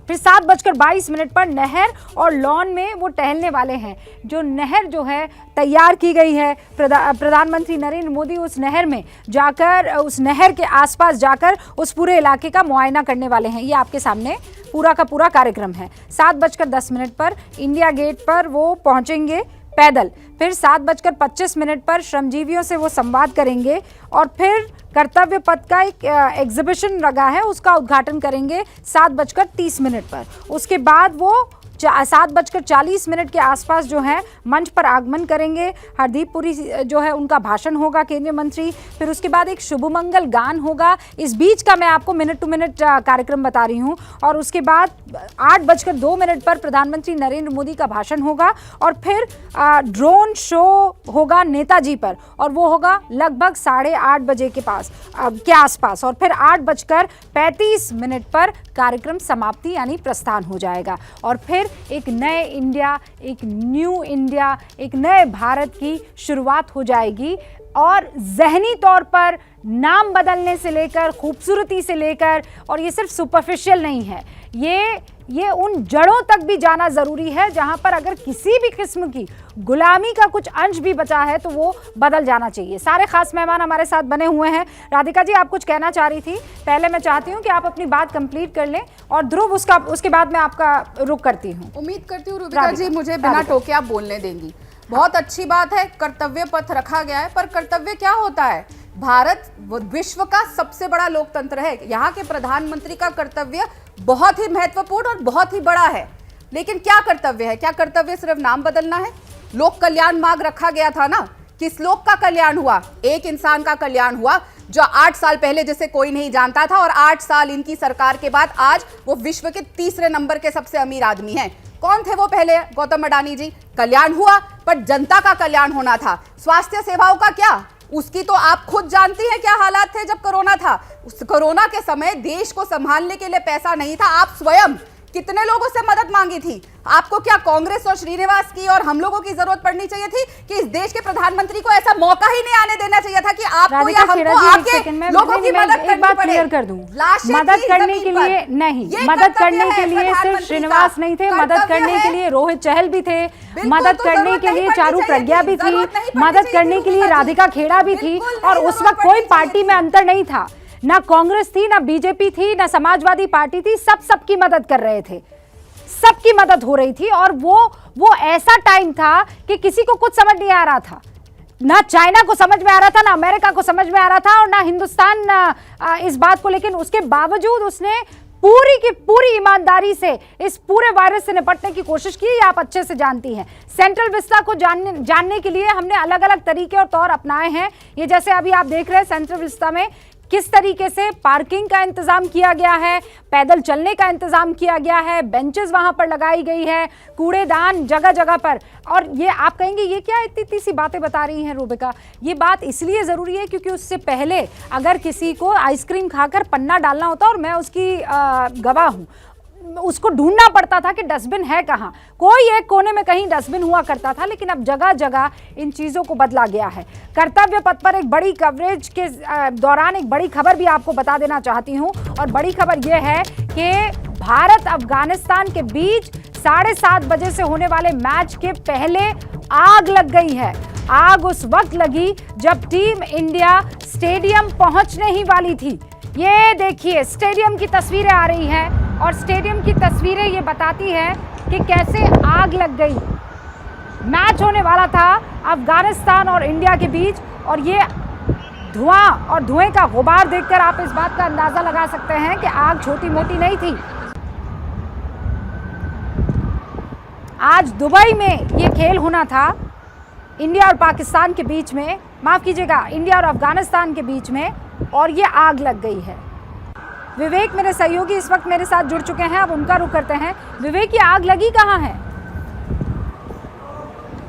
फिर 7:22 पर नहर और लॉन में वो टहलने वाले हैं। जो नहर जो है तैयार की गई है, प्रधानमंत्री नरेंद्र मोदी उस नहर में जाकर, उस नहर के आसपास जाकर उस पूरे इलाके का मुआयना करने वाले हैं। ये आपके सामने पूरा का पूरा कार्यक्रम है। 7:10 पर इंडिया गेट पर वो पहुंचेंगे पैदल। फिर 7:25 पर श्रमजीवियों से वो संवाद करेंगे, और फिर कर्तव्य पथ का एक एग्जीबिशन लगा है उसका उद्घाटन करेंगे 7:30 पर। उसके बाद वो 7:40 के आसपास जो है मंच पर आगमन करेंगे। हरदीप पुरी जो है उनका भाषण होगा, केंद्रीय मंत्री। फिर उसके बाद एक शुभ मंगल गान होगा। इस बीच का मैं आपको मिनट टू मिनट कार्यक्रम बता रही हूँ। और उसके बाद 8:02 पर प्रधानमंत्री नरेंद्र मोदी का भाषण होगा, और फिर ड्रोन शो होगा नेताजी पर, और वो होगा लगभग 8:30 बजे के आसपास। और फिर 8:35 पर कार्यक्रम समाप्ति यानी प्रस्थान हो जाएगा। और फिर एक नए इंडिया, एक न्यू इंडिया, एक नए भारत की शुरुआत हो जाएगी। और ज़हनी तौर पर नाम बदलने से लेकर, खूबसूरती से लेकर, और ये सिर्फ सुपरफिशियल नहीं है, ये उन जड़ों तक भी जाना ज़रूरी है जहां पर अगर किसी भी किस्म की गुलामी का कुछ अंश भी बचा है तो वो बदल जाना चाहिए। सारे खास मेहमान हमारे साथ बने हुए हैं। राधिका जी, आप कुछ कहना चाह रही थी, पहले मैं चाहती हूं कि आप अपनी बात कंप्लीट कर लें, और ध्रुव उसके बाद मैं आपका रुख करती हूँ। उम्मीद करती हूँ रूबिका जी मुझे बिना टोके आप बोलने देंगी। बहुत अच्छी बात है, कर्तव्य पथ रखा गया है, पर कर्तव्य क्या होता है? भारत विश्व का सबसे बड़ा लोकतंत्र है। यहाँ के प्रधानमंत्री का कर्तव्य बहुत ही महत्वपूर्ण और बहुत ही बड़ा है, लेकिन क्या कर्तव्य है? क्या कर्तव्य सिर्फ नाम बदलना है? लोक कल्याण मार्ग रखा गया था ना, किस लोक का कल्याण हुआ? एक इंसान का कल्याण हुआ जो 8 साल पहले जिसे कोई नहीं जानता था, और 8 साल इनकी सरकार के बाद आज वो विश्व के 3रे नंबर के सबसे अमीर आदमी हैं। कौन थे वो पहले? गौतम अडानी जी। कल्याण हुआ, पर जनता का कल्याण होना था। स्वास्थ्य सेवाओं का क्या? उसकी तो आप खुद जानती हैं क्या हालात थे जब कोरोना था। उस कोरोना के समय देश को संभालने के लिए पैसा नहीं था। आप स्वयं कितने लोगों से मदद मांगी थी? आपको क्या कांग्रेस और श्रीनिवास की और हम लोगों की जरूरत पड़नी चाहिए थी कि इस देश के प्रधानमंत्री को ऐसा मौका ही नहीं आने देना चाहिए था कि आपको या हमको आके लोगों की मदद करनी पड़े। क्लियर कर दूं, मदद करने के लिए नहीं, मदद करने के लिए सिर्फ श्रीनिवास नहीं थे, मदद करने के लिए रोहित चहल भी थे, मदद करने के लिए चारू प्रज्ञा भी थी, मदद करने के लिए राधिका खेड़ा भी थी। और उस वक्त कोई पार्टी में अंतर नहीं था, ना कांग्रेस थी, ना बीजेपी थी, ना समाजवादी पार्टी थी, सब सबकी मदद कर रहे थे, सबकी मदद हो रही थी। और वो ऐसा टाइम था कि किसी को कुछ समझ नहीं आ रहा था, ना चाइना को समझ में आ रहा था, ना अमेरिका को समझ में आ रहा था, और ना हिंदुस्तान इस बात को। लेकिन उसके बावजूद उसने पूरी की पूरी ईमानदारी से इस पूरे वायरस से निपटने की कोशिश की। ये आप अच्छे से जानती हैं। सेंट्रल विस्टा को जानने के लिए हमने अलग अलग तरीके और तौर अपनाए हैं। ये जैसे अभी आप देख रहे हैं सेंट्रल विस्टा में किस तरीके से पार्किंग का इंतजाम किया गया है, पैदल चलने का इंतजाम किया गया है, बेंचेस वहां पर लगाई गई है, कूड़ेदान जगह जगह पर। और ये आप कहेंगे ये क्या इतनी सी बातें बता रही हैं रूबिका? ये बात इसलिए ज़रूरी है क्योंकि उससे पहले अगर किसी को आइसक्रीम खाकर पन्ना डालना होता, और मैं उसकी गवाह हूँ, उसको ढूंढना पड़ता था कि डस्टबिन है कहाँ। कोई एक कोने में कहीं डस्टबिन हुआ करता था, लेकिन अब जगह जगह इन चीज़ों को बदला गया है। कर्तव्य पथ पर एक बड़ी कवरेज के दौरान एक बड़ी खबर भी आपको बता देना चाहती हूँ, और बड़ी खबर यह है कि भारत अफगानिस्तान के बीच 7:30 बजे से होने वाले मैच के पहले आग लग गई है। आग उस वक्त लगी जब टीम इंडिया स्टेडियम पहुंचने ही वाली थी। ये देखिए स्टेडियम की तस्वीरें आ रही हैं, और स्टेडियम की तस्वीरें ये बताती हैं कि कैसे आग लग गई। मैच होने वाला था अफगानिस्तान और इंडिया के बीच, और ये धुआं और धुएं का गुबार देखकर आप इस बात का अंदाजा लगा सकते हैं कि आग छोटी मोटी नहीं थी। आज दुबई में ये खेल होना था इंडिया और पाकिस्तान के बीच में, माफ कीजिएगा इंडिया और अफगानिस्तान के बीच में, और ये आग लग गई है। विवेक मेरे सहयोगी इस वक्त मेरे साथ जुड़ चुके हैं, अब उनका रुख करते हैं। विवेक, ये आग लगी कहाँ है?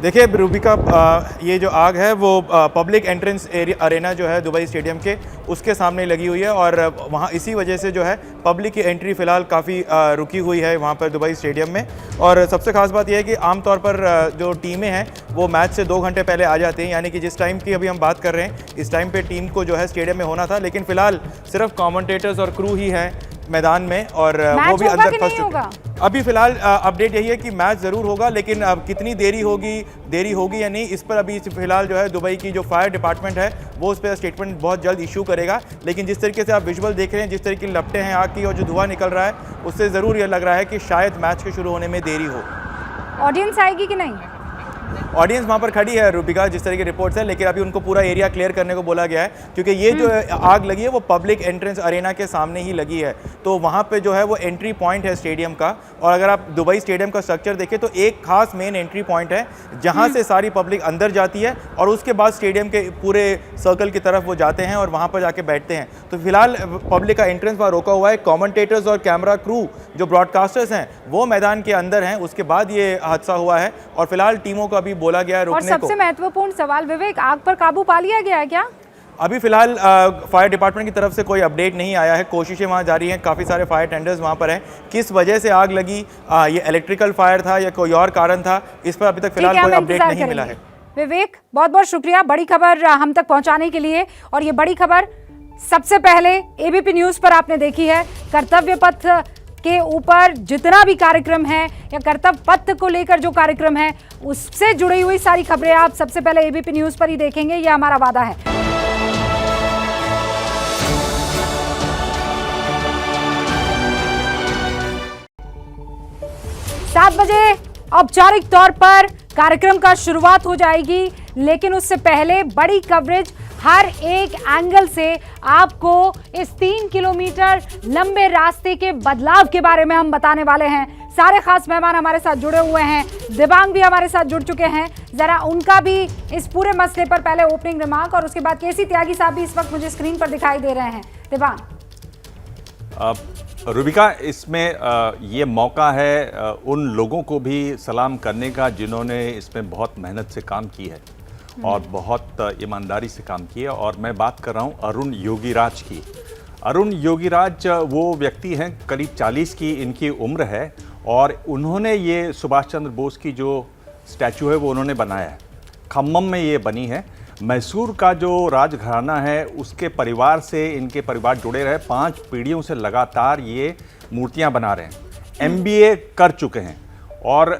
देखिए रूबिका, ये जो आग है वो पब्लिक एंट्रेंस अरेना जो है दुबई स्टेडियम के, उसके सामने लगी हुई है। और वहाँ इसी वजह से जो है पब्लिक की एंट्री फ़िलहाल काफ़ी रुकी हुई है वहाँ पर दुबई स्टेडियम में। और सबसे खास बात यह है कि आमतौर पर जो टीमें हैं वो मैच से 2 घंटे पहले आ जाती हैं, यानी कि जिस टाइम की अभी हम बात कर रहे हैं इस टाइम पे टीम को जो है स्टेडियम में होना था। लेकिन फ़िलहाल सिर्फ कमेंटेटर्स और क्रू ही हैं मैदान में, और वो भी अंदर फंस चुके। अभी फिलहाल अपडेट यही है कि मैच ज़रूर होगा, लेकिन अब कितनी देरी होगी या नहीं, इस पर अभी फिलहाल जो है दुबई की जो फायर डिपार्टमेंट है वो उस पर स्टेटमेंट बहुत जल्द इशू करेगा। लेकिन जिस तरीके से आप विजुअल देख रहे हैं, जिस तरीके की लपटें हैं आग की और जो धुआं निकल रहा है, उससे ज़रूर यह लग रहा है कि शायद मैच के शुरू होने में देरी हो। ऑडियंस आएगी कि नहीं? ऑडियंस वहाँ पर खड़ी है रूबिका, जिस तरह की रिपोर्ट्स है, लेकिन अभी उनको पूरा एरिया क्लियर करने को बोला गया है, क्योंकि ये जो आग लगी है वो पब्लिक एंट्रेंस अरेना के सामने ही लगी है। तो वहाँ पे जो है वो एंट्री पॉइंट है स्टेडियम का, और अगर आप दुबई स्टेडियम का स्ट्रक्चर देखें तो एक खास मेन एंट्री पॉइंट है जहाँ से सारी पब्लिक अंदर जाती है, और उसके बाद स्टेडियम के पूरे सर्कल की तरफ वो जाते हैं और वहाँ पर जाके बैठते हैं। तो फिलहाल पब्लिक का एंट्रेंस वहाँ रोका हुआ है। कॉमेंटेटर्स और कैमरा क्रू जो ब्रॉडकास्टर्स हैं वो मैदान के अंदर हैं, उसके बाद ये हादसा हुआ है, और फिलहाल टीमों को अभी बोला गया है और सबसे महत्वपूर्ण सवाल विवेक, आग पर काबू पा लिया गया है क्या? अभी फिलहाल फायर डिपार्टमेंट की तरफ से कोई अपडेट नहीं आया है। कोशिशें वहाँ जारी हैं, काफ़ी सारे फायर टेंडर्स वहाँ पर हैं। किस वजह से आग लगी, ये इलेक्ट्रिकल फायर था या कोई और कारण था, इस पर अभी तक फिलहाल कोई अपडेट नहीं मिला है। विवेक, बहुत बहुत शुक्रिया बड़ी खबर हम तक पहुँचाने के लिए। और ये बड़ी खबर सबसे पहले एबीपी न्यूज़ पर आपने देखी है। कर्तव्य पथ के ऊपर जितना भी कार्यक्रम है या कर्तव्य पथ को लेकर जो कार्यक्रम है उससे जुड़ी हुई सारी खबरें आप सबसे पहले एबीपी न्यूज़ पर ही देखेंगे, यह हमारा वादा है। 7 बजे औपचारिक तौर पर कार्यक्रम का शुरुआत हो जाएगी, लेकिन उससे पहले बड़ी कवरेज हर एक एंगल से आपको इस 3 किलोमीटर लंबे रास्ते के बदलाव के बारे में हम बताने वाले हैं। सारे खास मेहमान हमारे साथ जुड़े हुए हैं, दिबांग भी हमारे साथ जुड़ चुके हैं। जरा उनका भी इस पूरे मसले पर पहले ओपनिंग रिमार्क, और उसके बाद केसी त्यागी साहब भी इस वक्त मुझे स्क्रीन पर दिखाई दे रहे हैं। दिबांग, रूबिका, इसमें ये मौका है उन लोगों को भी सलाम करने का जिन्होंने इसमें बहुत मेहनत से काम की है, और बहुत ईमानदारी से काम किए। और मैं बात कर रहा हूं अरुण योगीराज की। अरुण योगीराज वो व्यक्ति हैं, करीब 40 की इनकी उम्र है, और उन्होंने ये सुभाष चंद्र बोस की जो स्टैचू है वो उन्होंने बनाया है। खम्मम में ये बनी है। मैसूर का जो राजघराना है उसके परिवार से इनके परिवार जुड़े रहे, 5 पीढ़ियों से लगातार ये मूर्तियां बना रहे हैं। MBA कर चुके हैं। और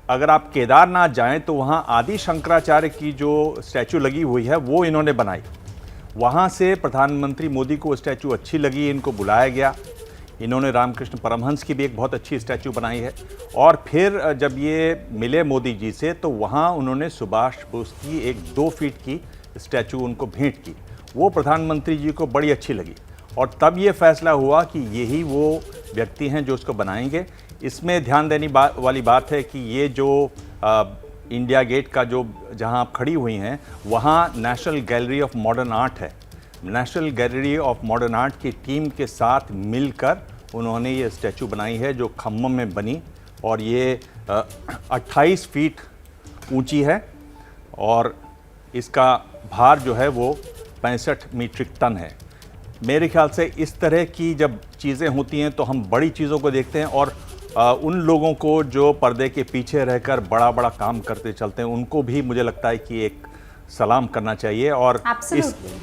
अगर आप केदारनाथ जाएं तो वहाँ आदि शंकराचार्य की जो स्टैचू लगी हुई है वो इन्होंने बनाई। वहाँ से प्रधानमंत्री मोदी को स्टैचू अच्छी लगी, इनको बुलाया गया। इन्होंने रामकृष्ण परमहंस की भी एक बहुत अच्छी स्टैचू बनाई है। और फिर जब ये मिले मोदी जी से तो वहाँ उन्होंने सुभाष बोस की एक 2 फीट की स्टैचू उनको भेंट की। वो प्रधानमंत्री जी को बड़ी अच्छी लगी, और तब ये फैसला हुआ कि यही वो व्यक्ति हैं जो उसको बनाएंगे। इसमें ध्यान देने वाली बात है कि ये जो इंडिया गेट का जो जहाँ आप खड़ी हुई हैं वहाँ National Gallery of Modern Art है। National Gallery of Modern Art की टीम के साथ मिलकर उन्होंने ये स्टैचू बनाई है जो खम्मम में बनी, और ये 28 फीट ऊंची है, और इसका भार जो है वो 65 मीट्रिक टन है। मेरे ख्याल से इस तरह की जब चीज़ें होती हैं तो हम बड़ी चीज़ों को देखते हैं, और उन लोगों को जो पर्दे के पीछे रहकर बड़ा बड़ा काम करते चलते हैं उनको भी मुझे लगता है कि एक सलाम करना चाहिए। और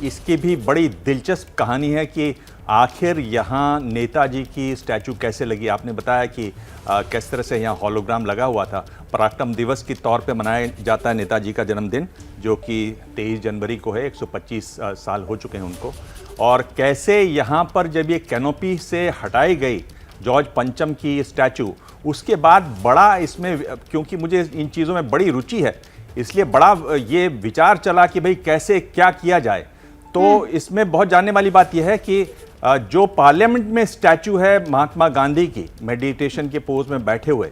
इसकी भी बड़ी दिलचस्प कहानी है कि आखिर यहाँ नेताजी की स्टैचू कैसे लगी। आपने बताया कि किस तरह से यहाँ हॉलोग्राम लगा हुआ था। पराक्रम दिवस के तौर पे मनाया जाता है नेताजी का जन्मदिन, जो कि 23 जनवरी को है। 125 साल हो चुके हैं उनको। और कैसे यहाँ पर जब ये कैनोपी से हटाई गई जॉर्ज पंचम की स्टैचू, उसके बाद बड़ा इसमें, क्योंकि मुझे इन चीज़ों में बड़ी रुचि है इसलिए बड़ा ये विचार चला कि भाई कैसे क्या किया जाए। तो इसमें बहुत जानने वाली बात यह है कि जो पार्लियामेंट में स्टैचू है महात्मा गांधी की मेडिटेशन के पोज में बैठे हुए,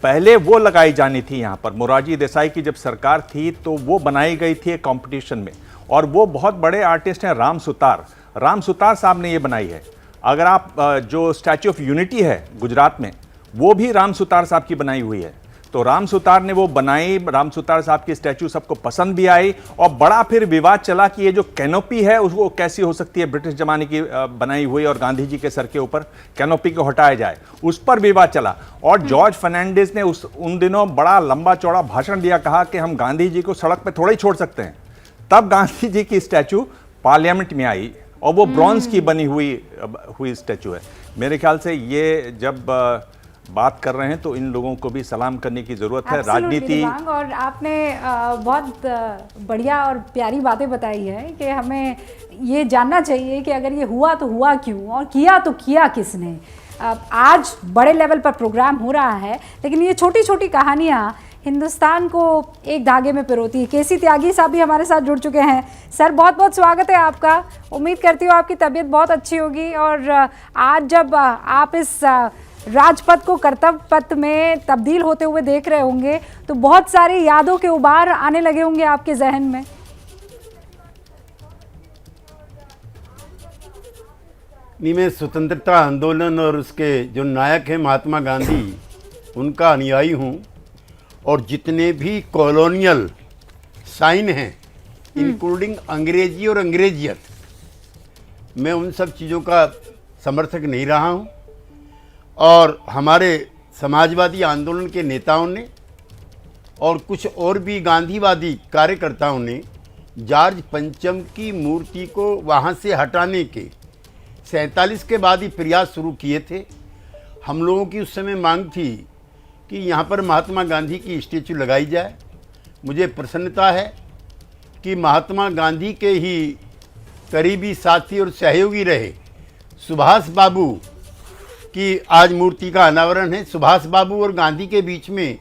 पहले वो लगाई जानी थी यहाँ पर। मोरारजी देसाई की जब सरकार थी तो वो बनाई गई थी एक कॉम्पिटिशन में, और वो बहुत बड़े आर्टिस्ट हैं राम सुतार साहब ने ये बनाई है। अगर आप जो स्टैचू ऑफ यूनिटी है गुजरात में, वो भी राम सुतार साहब की बनाई हुई है। तो राम सुतार ने वो बनाई, राम सुतार साहब की स्टैचू सबको पसंद भी आई, और बड़ा फिर विवाद चला कि ये जो कैनोपी है उसको कैसी हो सकती है ब्रिटिश जमाने की बनाई हुई, और गांधी जी के सर के ऊपर कैनोपी को हटाया जाए, उस पर विवाद चला। और जॉर्ज फर्नांडिस ने उन दिनों बड़ा लंबा चौड़ा भाषण दिया, कहा कि हम गांधी जी को सड़क पर थोड़ा ही छोड़ सकते हैं। तब गांधी जी की स्टैचू पार्लियामेंट में आई, और वो ब्रॉन्ज की बनी हुई स्टैचू है। मेरे ख्याल से ये जब बात कर रहे हैं तो इन लोगों को भी सलाम करने की ज़रूरत है। राजनीति, और आपने बहुत बढ़िया और प्यारी बातें बताई है कि हमें ये जानना चाहिए कि अगर ये हुआ तो हुआ क्यों, और किया तो किया किसने। आज बड़े लेवल पर प्रोग्राम हो रहा है, लेकिन ये छोटी छोटी कहानियाँ हिंदुस्तान को एक धागे में पिरोती है। केसी त्यागी साहब भी हमारे साथ जुड़ चुके हैं। सर, बहुत बहुत स्वागत है आपका। उम्मीद करती हूँ आपकी तबीयत बहुत अच्छी होगी, और आज जब आप इस राजपथ को कर्तव्य पथ में तब्दील होते हुए देख रहे होंगे तो बहुत सारी यादों के उबार आने लगे होंगे आपके जहन में। मैं स्वतंत्रता आंदोलन और उसके जो नायक हैं महात्मा गांधी, उनका अनुयायी हूँ, और जितने भी कॉलोनियल साइन हैं इंक्लूडिंग अंग्रेजी और अंग्रेजियत, मैं उन सब चीज़ों का समर्थक नहीं रहा हूँ। और हमारे समाजवादी आंदोलन के नेताओं ने और कुछ और भी गांधीवादी कार्यकर्ताओं ने जॉर्ज पंचम की मूर्ति को वहाँ से हटाने के 47 के बाद ही प्रयास शुरू किए थे। हम लोगों की उस समय मांग थी कि यहाँ पर महात्मा गांधी की स्टैचू लगाई जाए। मुझे प्रसन्नता है कि महात्मा गांधी के ही करीबी साथी और सहयोगी रहे सुभाष बाबू की आज मूर्ति का अनावरण है। सुभाष बाबू और गांधी के बीच में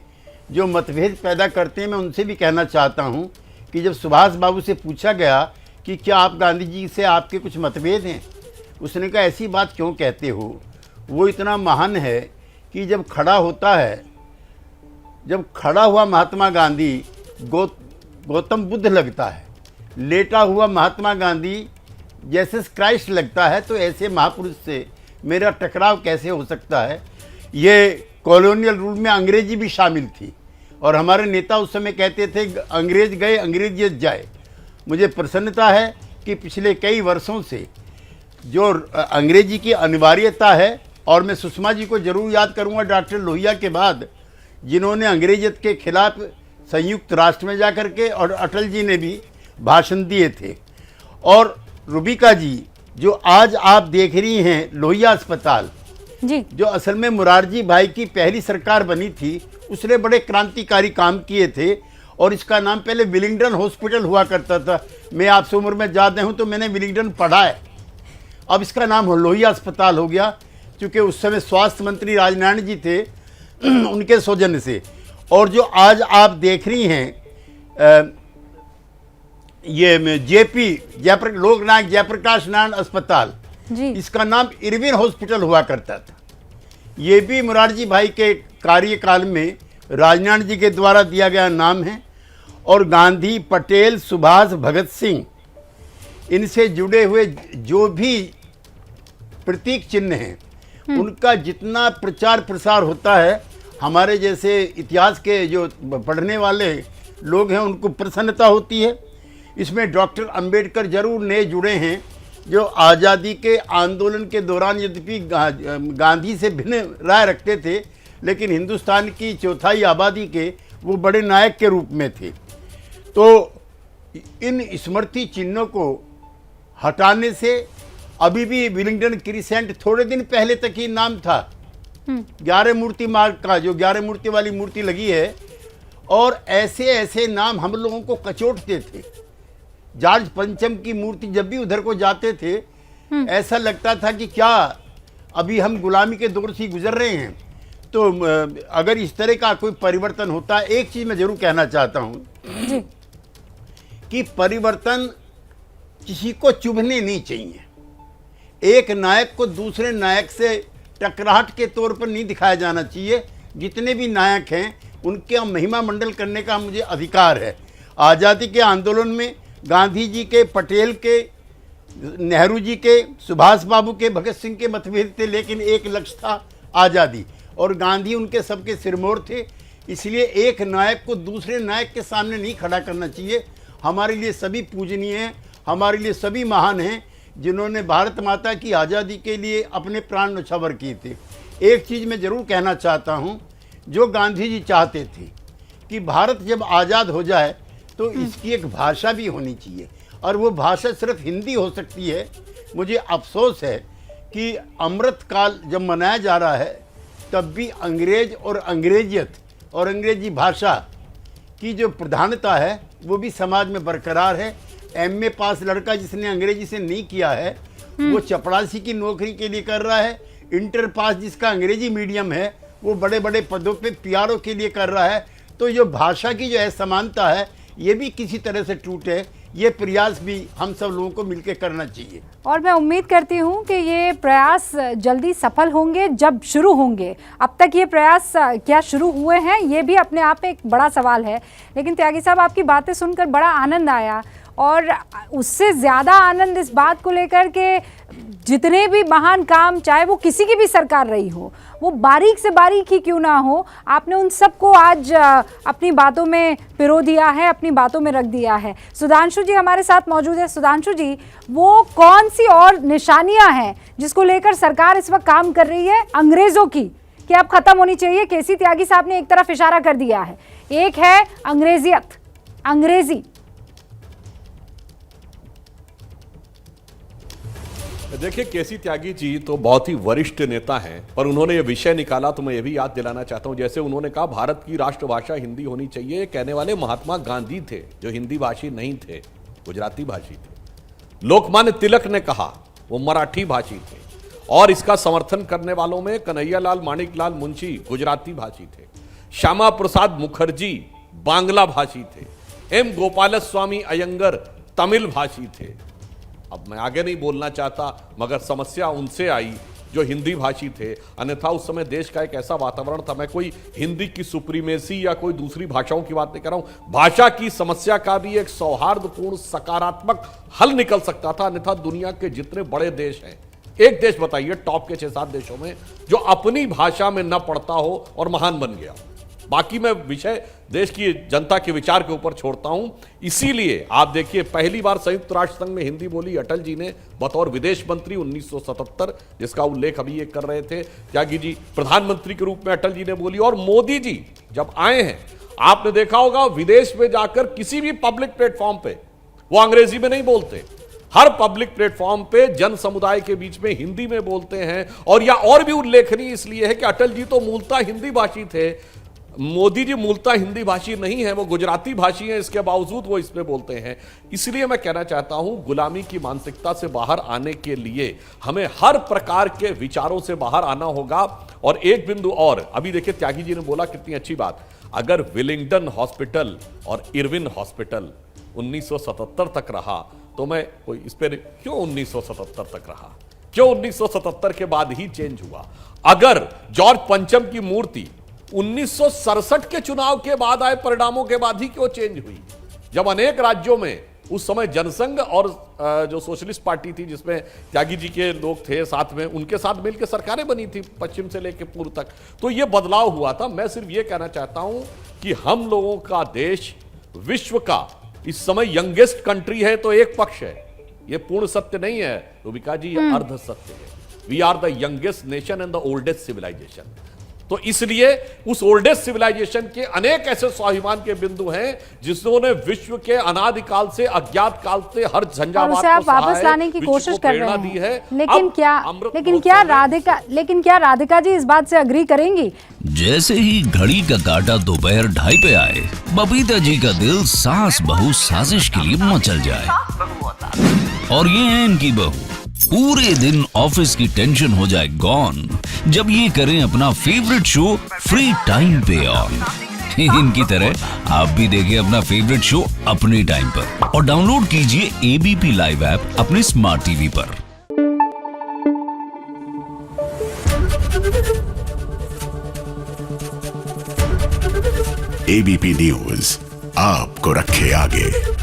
जो मतभेद पैदा करते हैं, मैं उनसे भी कहना चाहता हूं कि जब सुभाष बाबू से पूछा गया कि क्या आप गांधी जी से आपके कुछ मतभेद हैं, उसने कहा ऐसी बात क्यों कहते हो। वो इतना महान है कि जब खड़ा हुआ महात्मा गांधी गौतम बुद्ध लगता है, लेटा हुआ महात्मा गांधी जैसे क्राइस्ट लगता है, तो ऐसे महापुरुष से मेरा टकराव कैसे हो सकता है। ये कॉलोनियल रूल में अंग्रेजी भी शामिल थी, और हमारे नेता उस समय कहते थे अंग्रेज गए अंग्रेजियत जाए। मुझे प्रसन्नता है कि पिछले कई वर्षों से जो अंग्रेजी की अनिवार्यता है, और मैं सुषमा जी को जरूर याद करूंगा डॉक्टर लोहिया के बाद, जिन्होंने अंग्रेजियत के खिलाफ संयुक्त राष्ट्र में जाकर के, और अटल जी ने भी भाषण दिए थे। और रूबिका जी, जो आज आप देख रही हैं लोहिया अस्पताल जी, जो असल में मुरारजी भाई की पहली सरकार बनी थी, उसने बड़े क्रांतिकारी काम किए थे। और इसका नाम पहले विलिंगडन हॉस्पिटल हुआ करता था। मैं आपसे उम्र में ज़्यादा हूँ तो मैंने विलिंगडन पढ़ा है। अब इसका नाम लोहिया अस्पताल हो गया, क्योंकि उस समय स्वास्थ्य मंत्री राजनारायण जी थे, उनके सौजन्य से। और जो आज आप देख रही हैं ये जेपी लोकनायक जयप्रकाश नारायण अस्पताल जी, इसका नाम इरविन हॉस्पिटल हुआ करता था। ये भी मुरारजी भाई के कार्यकाल में राजनारायण जी के द्वारा दिया गया नाम है। और गांधी, पटेल, सुभाष, भगत सिंह, इनसे जुड़े हुए जो भी प्रतीक चिन्ह हैं, उनका जितना प्रचार प्रसार होता है, हमारे जैसे इतिहास के जो पढ़ने वाले लोग हैं उनको प्रसन्नता होती है। इसमें डॉक्टर अंबेडकर जरूर नए जुड़े हैं, जो आज़ादी के आंदोलन के दौरान यद्यपि गांधी से भिन्न राय रखते थे, लेकिन हिंदुस्तान की चौथाई आबादी के वो बड़े नायक के रूप में थे। तो इन स्मृति चिन्हों को हटाने से अभी भी विलिंगडन क्रिसेंट थोड़े दिन पहले तक ही नाम था 11 मूर्ति मार्ग का, जो 11 मूर्ति वाली मूर्ति लगी है। और ऐसे ऐसे नाम हम लोगों को कचोटते थे। जॉर्ज पंचम की मूर्ति जब भी उधर को जाते थे, ऐसा लगता था कि क्या अभी हम गुलामी के दौर से गुजर रहे हैं। तो अगर इस तरह का कोई परिवर्तन होता है, एक चीज मैं जरूर कहना चाहता हूं कि परिवर्तन किसी को चुभने नहीं चाहिए। एक नायक को दूसरे नायक से टकराहट के तौर पर नहीं दिखाया जाना चाहिए। जितने भी नायक हैं उनके महिमा मंडल करने का मुझे अधिकार है। आज़ादी के आंदोलन में गांधी जी के, पटेल के, नेहरू जी के, सुभाष बाबू के, भगत सिंह के मतभेद थे, लेकिन एक लक्ष्य था आज़ादी, और गांधी उनके सबके सिरमौर थे। इसलिए एक नायक को दूसरे नायक के सामने नहीं खड़ा करना चाहिए। हमारे लिए सभी पूजनीय हैं, हमारे लिए सभी महान हैं, जिन्होंने भारत माता की आज़ादी के लिए अपने प्राण न्यौछावर किए थे। एक चीज़ मैं ज़रूर कहना चाहता हूँ, जो गांधी जी चाहते थे कि भारत जब आज़ाद हो जाए तो इसकी एक भाषा भी होनी चाहिए, और वो भाषा सिर्फ हिंदी हो सकती है। मुझे अफसोस है कि अमृत काल जब मनाया जा रहा है, तब भी अंग्रेज और अंग्रेजियत और अंग्रेजी भाषा की जो प्रधानता है वो भी समाज में बरकरार है। एमए पास लड़का जिसने अंग्रेजी से नहीं किया है, वो चपरासी की नौकरी के लिए कर रहा है। इंटर पास जिसका अंग्रेजी मीडियम है, वो बड़े बड़े पदों पे पीआरओ के लिए कर रहा है। तो जो भाषा की जो असमानता है, ये भी किसी तरह से टूटे, ये प्रयास भी हम सब लोगों को मिलकर करना चाहिए। और मैं उम्मीद करती हूँ कि ये प्रयास जल्दी सफल होंगे जब शुरू होंगे। अब तक ये प्रयास क्या शुरू हुए हैं, ये भी अपने आप में एक बड़ा सवाल है। लेकिन त्यागी साहब, आपकी बातें सुनकर बड़ा आनंद आया, और उससे ज़्यादा आनंद इस बात को लेकर के जितने भी महान काम, चाहे वो किसी की भी सरकार रही हो, वो बारीक से बारीक ही क्यों ना हो, आपने उन सबको आज अपनी बातों में पिरो दिया है, अपनी बातों में रख दिया है। सुधांशु जी हमारे साथ मौजूद है। सुधांशु जी, वो कौन सी और निशानियां हैं जिसको लेकर सरकार इस वक्त काम कर रही है अंग्रेजों की, कि अब खत्म होनी चाहिए? केसी त्यागी साहब ने एक तरफ इशारा कर दिया है, एक है अंग्रेजियत, अंग्रेजी। देखिए, केसी त्यागी जी तो बहुत ही वरिष्ठ नेता हैं, पर उन्होंने ये विषय निकाला तो मैं ये भी याद दिलाना चाहता हूं, जैसे उन्होंने कहा भारत की राष्ट्रभाषा हिंदी होनी चाहिए। कहने वाले महात्मा गांधी थे, जो हिंदी भाषी नहीं थे, गुजराती भाषी थे। लोकमान्य तिलक ने कहा, वो मराठी भाषी थे। और इसका समर्थन करने वालों में कन्हैयालाल माणिकलाल मुंशी गुजराती भाषी थे, श्यामा प्रसाद मुखर्जी बांग्ला भाषी थे, एम गोपालस्वामी अयंगर तमिल भाषी थे। अब मैं आगे नहीं बोलना चाहता, मगर समस्या उनसे आई जो हिंदी भाषी थे। अन्यथा उस समय देश का एक ऐसा वातावरण था, मैं कोई हिंदी की सुप्रीमेसी या कोई दूसरी भाषाओं की बात नहीं कर रहा हूं, भाषा की समस्या का भी एक सौहार्दपूर्ण सकारात्मक हल निकल सकता था। अन्यथा दुनिया के जितने बड़े देश हैं, एक देश बताइए टॉप के 6-7 देशों में जो अपनी भाषा में न पढ़ता हो और महान बन गया, बाकी मैं विषय देश की जनता के विचार के ऊपर छोड़ता हूं। इसीलिए आप देखिए, पहली बार संयुक्त राष्ट्र संघ में हिंदी बोली अटल जी ने बतौर विदेश मंत्री 1977, जिसका उल्लेख अभी ये कर रहे थे त्यागी जी, प्रधानमंत्री के रूप में अटल जी ने बोली। और मोदी जी जब आए हैं, आपने देखा होगा विदेश में जाकर किसी भी पब्लिक प्लेटफॉर्म पे वो अंग्रेजी में नहीं बोलते, हर पब्लिक प्लेटफॉर्म पे जन समुदाय के बीच में हिंदी में बोलते हैं। और यह और भी उल्लेखनीय इसलिए है कि अटल जी तो मूलतः हिंदी भाषी थे, मोदी जी मूलतः हिंदी भाषी नहीं है, वो गुजराती भाषी हैं, इसके बावजूद वो इसमें बोलते हैं। इसलिए मैं कहना चाहता हूं, गुलामी की मानसिकता से बाहर आने के लिए हमें हर प्रकार के विचारों से बाहर आना होगा। और एक बिंदु और, अभी देखिए त्यागी जी ने बोला कितनी अच्छी बात, अगर विलिंगडन हॉस्पिटल और इरविन हॉस्पिटल 1977 तक रहा तो मैं कोई इस पर क्यों 1977 तक रहा, क्यों 1977 के बाद ही चेंज हुआ? अगर जॉर्ज पंचम की मूर्ति 1967 के चुनाव के बाद आए परिणामों के बाद ही क्यों चेंज हुई, जब अनेक राज्यों में उस समय जनसंघ और जो सोशलिस्ट पार्टी थी जिसमें त्यागी जी के लोग थे साथ में, उनके साथ मिलकर सरकारें बनी थी पश्चिम से लेकर पूर्व तक, तो यह बदलाव हुआ था। मैं सिर्फ यह कहना चाहता हूं कि हम लोगों का देश विश्व का इस समय यंगेस्ट कंट्री है तो एक पक्ष है, यह पूर्ण सत्य नहीं है रूबिका जी, यह अर्ध सत्य है। We are the youngest nation and the oldest civilisation. तो इसलिए उस ओल्डेस्ट सिविलाइजेशन के अनेक ऐसे स्वाभिमान के बिंदु हैं जिन्होंने विश्व के अनादिकाल से, अज्ञात काल से हर झंझावात को आप वापस लाने की कोशिश कर रहे हैं। लेकिन क्या राधिका जी इस बात से अग्री करेंगी? जैसे ही घड़ी का काटा दोपहर 2:30 पे आए, बबीता जी का दिल सास बहू साजिश के लिए मचल जाए। और ये है इनकी बहू, पूरे दिन ऑफिस की टेंशन हो जाए गॉन जब ये करें अपना फेवरेट शो फ्री टाइम पे ऑन। इनकी तरह आप भी देखिए अपना फेवरेट शो अपने टाइम पर और डाउनलोड कीजिए एबीपी लाइव ऐप अपने स्मार्ट टीवी पर। एबीपी न्यूज आपको रखे आगे।